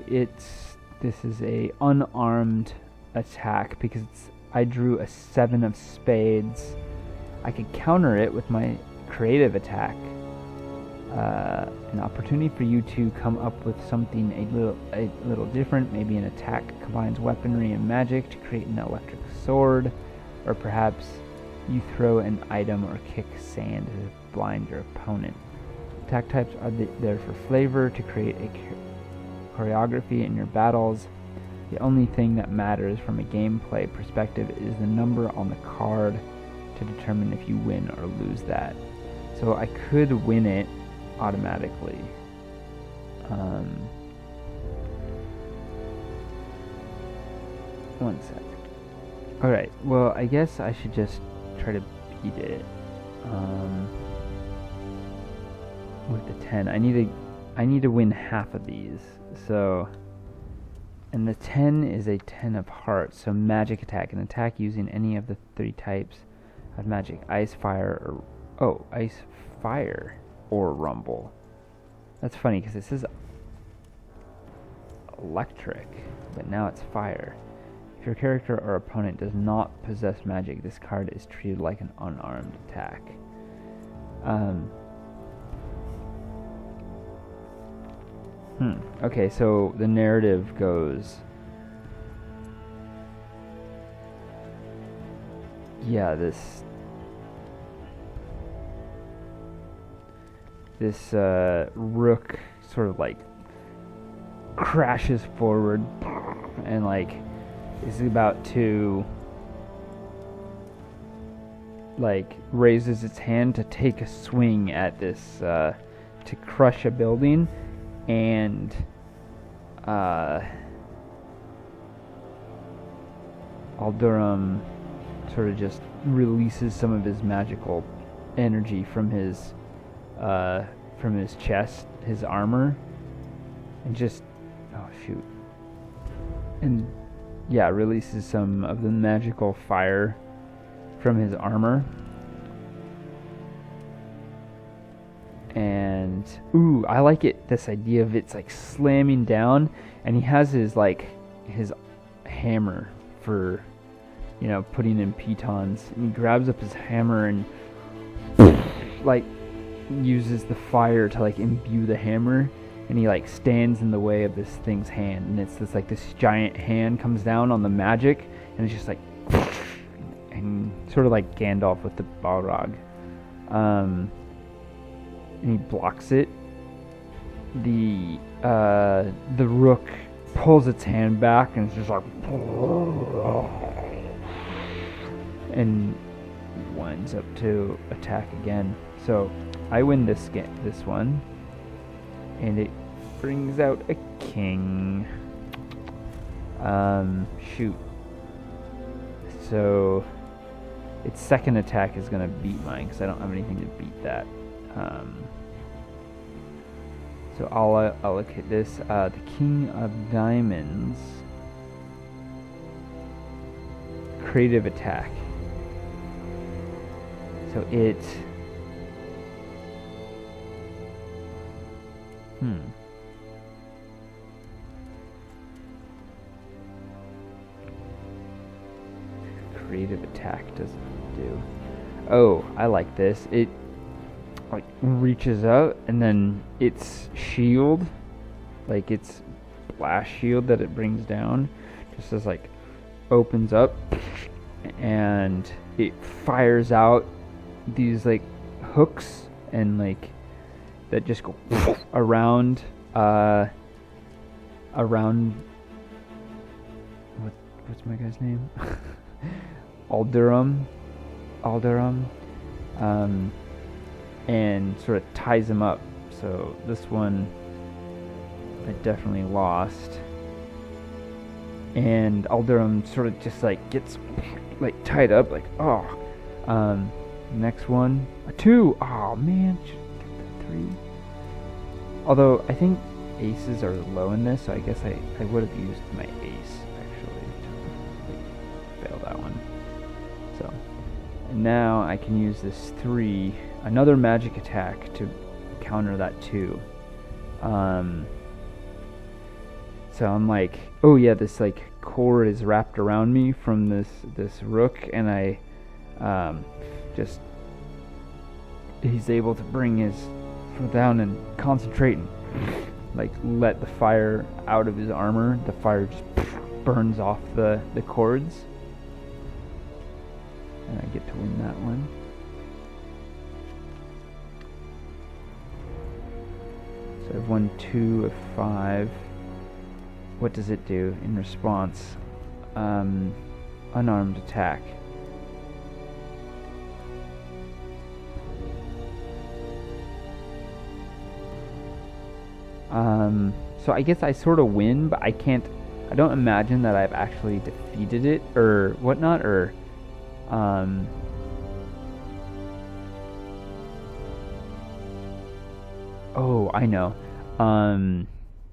this is a unarmed attack because I drew a 7 of spades. I could counter it with my creative attack. An opportunity for you to come up with something a little different. Maybe an attack combines weaponry and magic to create an electric sword, or perhaps you throw an item or kick sand to blind your opponent. Attack types are there for flavor, to create a choreography in your battles. The only thing that matters from a gameplay perspective is the number on the card to determine if you win or lose that. So I could win it automatically. One sec. Alright, well, I guess I should just try to beat it. With the 10. I need to win half of these. So, and the 10 is a 10 of hearts. So magic attack, an attack using any of the 3 types of magic: ice, fire, or ice, fire, or rumble. That's funny because it says electric, but now it's fire. If your character or opponent does not possess magic, this card is treated like an unarmed attack. Okay, so the narrative goes... Yeah, this Rook sort of like crashes forward and like is about to like raises its hand to take a swing at this to crush a building, and Aldurom sort of just releases some of his magical energy from his chest, his armor, and just releases some of the magical fire from his armor. And I like it, this idea of it's like slamming down, and he has his hammer for putting in pitons, and he grabs up his hammer and like uses the fire to like imbue the hammer, and he like stands in the way of this thing's hand, and it's this giant hand comes down on the magic, and it's just like and sort of like Gandalf with the Balrog, and he blocks it. The Rook pulls its hand back, and it's just like and winds up to attack again. So I win this one, and it brings out a king. Shoot. So its second attack is gonna beat mine because I don't have anything to beat that. So I'll allocate this. The King of Diamonds. Creative attack. So it... Creative attack doesn't do. Oh, I like this. It like reaches out, and then its shield, like its blast shield that it brings down, just as like opens up, and it fires out these like hooks and like that just go around what's my guy's name? Aldurom, and sort of ties him up. So this one I definitely lost, and Aldurom sort of just like gets like tied up, like next one, a 2. Oh man, should get the 3. Although I think aces are low in this, so I guess I would have used my ace actually to fail that one. So and now I can use this 3, another magic attack, to counter that 2. So I'm like, oh yeah, this like cord is wrapped around me from this Rook, and I just he's able to bring his foot down and concentrate and like let the fire out of his armor. The fire just burns off the cords, and I get to win that one. So I've won 2 of 5. What does it do in response? Unarmed attack. So I guess I sort of win, but I don't imagine that I've actually defeated it or whatnot, or um, oh, I know.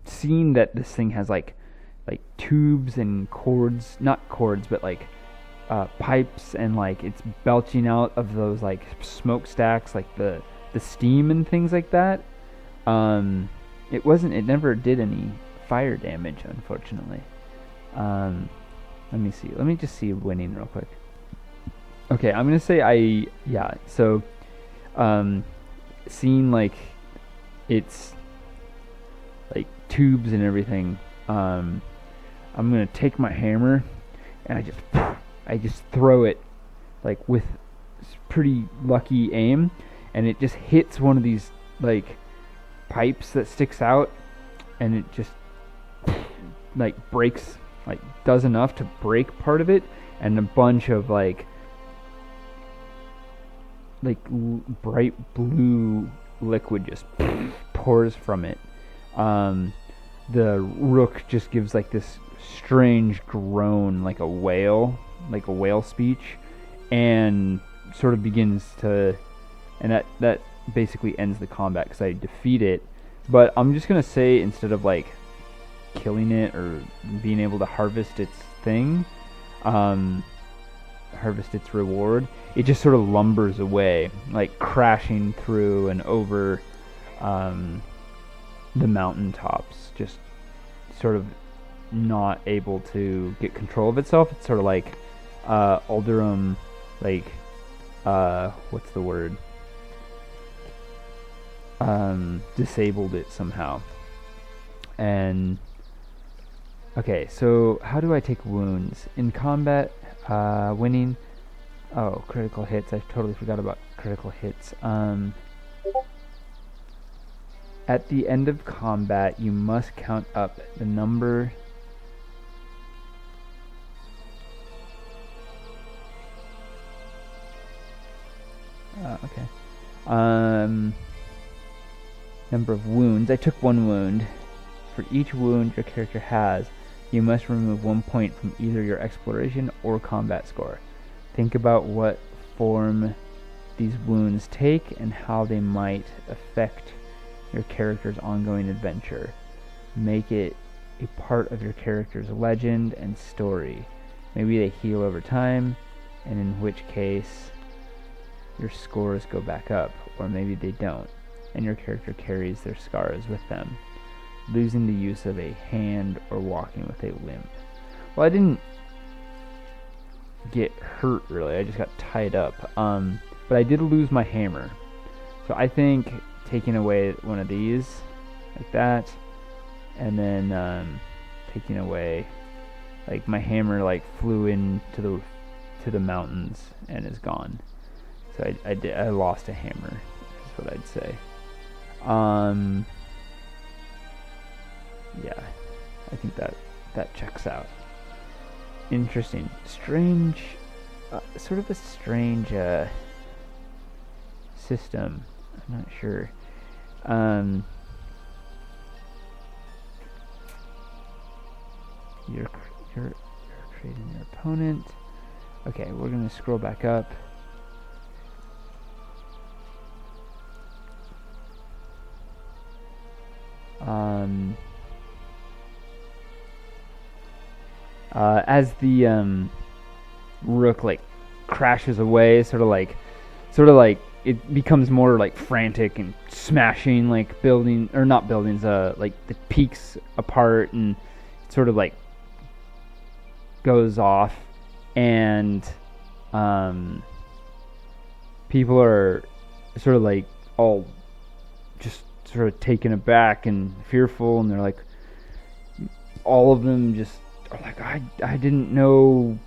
Seeing that this thing has like tubes and cords, not cords, but like pipes, and like it's belching out of those like smokestacks, like the steam and things like that. Um, it never did any fire damage, unfortunately. Um, let me see. Let me just see winning real quick. Okay, I'm gonna say yeah. So, um, seeing like it's like tubes and everything. I'm gonna take my hammer and I just throw it like with pretty lucky aim, and it just hits one of these like pipes that sticks out, and it just like breaks, like does enough to break part of it, and a bunch of like bright blue liquid just pours from it. The rook just gives like this strange groan, like a whale speech, and sort of begins to, and that basically ends the combat because I defeat it. But I'm just gonna say, instead of like killing it or being able to harvest its thing, harvest its reward, it just sort of lumbers away, like crashing through and over the mountaintops, just sort of not able to get control of itself. It's sort of like Aldurom, like what's the word? Disabled it somehow. And okay, so how do I take wounds in combat? Winning. Oh, critical hits. I totally forgot about critical hits. At the end of combat, you must count up the number. Okay. Number of wounds. I took 1 wound. For each wound your character has, you must remove 1 point from either your exploration or combat score. Think about what form these wounds take and how they might affect your character's ongoing adventure. Make it a part of your character's legend and story. Maybe they heal over time, and in which case your scores go back up, or maybe they don't, and your character carries their scars with them, losing the use of a hand or walking with a limp. Well, I didn't get hurt really, I just got tied up, but I did lose my hammer. So I think taking away one of these like that, and then taking away, like, my hammer like flew into the mountains and is gone. So I lost a hammer, is what I'd say. Yeah, I think that checks out. Interesting, strange, sort of a strange system. I'm not sure. You're creating your opponent. Okay, we're gonna scroll back up. As the rook like crashes away, sort of like it becomes more like frantic and smashing like building, or not buildings, like the peaks apart, and sort of like goes off, and people are sort of like all just sort of taken aback and fearful, and they're like, all of them just are like, I didn't know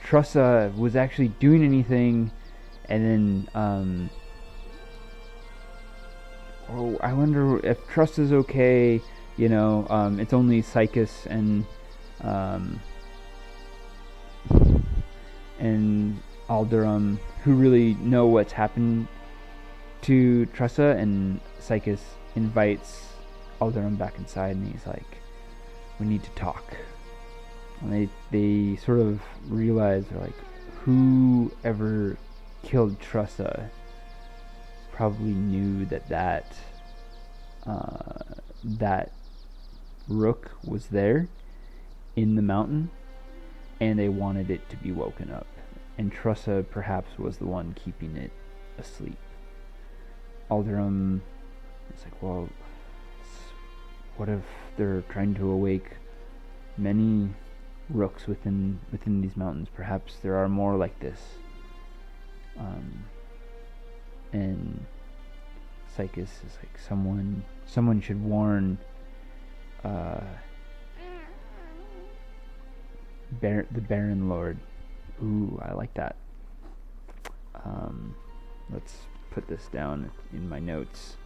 Trussa was actually doing anything. And then oh, I wonder if Trussa's okay, you know. It's only Sychus and Aldurom who really know what's happened to Trussa, and Sychus invites Aldurom back inside, and he's like, "We need to talk." And they sort of realize, they're like, whoever killed Trussa probably knew that Rook was there in the mountain, and they wanted it to be woken up. And Trussa perhaps was the one keeping it asleep. Aldurom is like, well, what if they're trying to awake many Rooks within these mountains? Perhaps there are more like this. And Psychus is like, someone should warn the Baron Lord. Ooh, I like that. Let's put this down in my notes.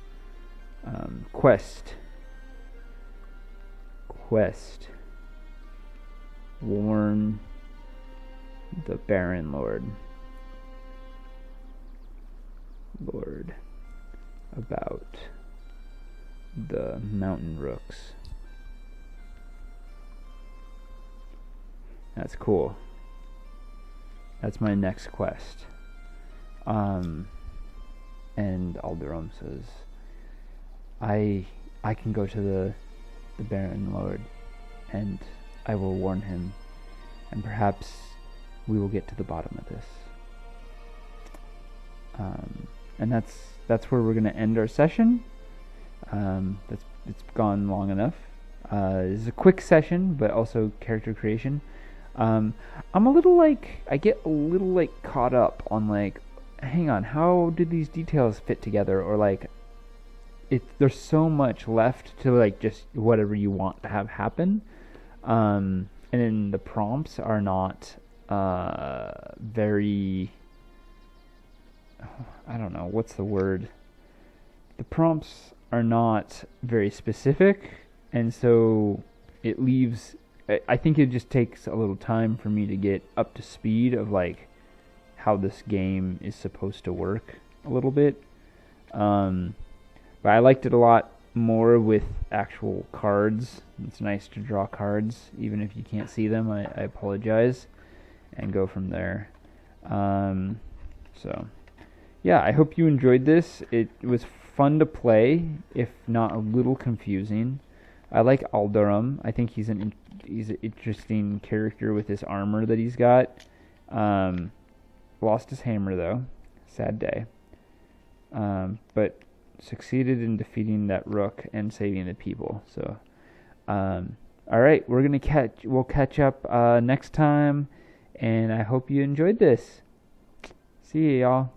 Quest. Warn the Baron Lord about the mountain Rooks. That's cool. That's my next quest. And Aldurom says, I can go to the Baron Lord, and I will warn him, and perhaps we will get to the bottom of this. And that's where we're going to end our session. It's gone long enough. This is a quick session, but also character creation. I get a little caught up on hang on, how did these details fit together? Or there's so much left to just whatever you want to have happen. And then the prompts are not very, I don't know, what's the word? The prompts are not very specific, and so it leaves, I think it just takes a little time for me to get up to speed of how this game is supposed to work a little bit. But I liked it a lot more with actual cards. It's nice to draw cards, even if you can't see them. I apologize, and go from there. So, yeah, I hope you enjoyed this. It was fun to play, if not a little confusing. I like Aldurom. I think he's an interesting character with this armor that he's got. Lost his hammer though. Sad day. But succeeded in defeating that Rook and saving the people. So, all right, we'll catch up next time, and I hope you enjoyed this. See y'all.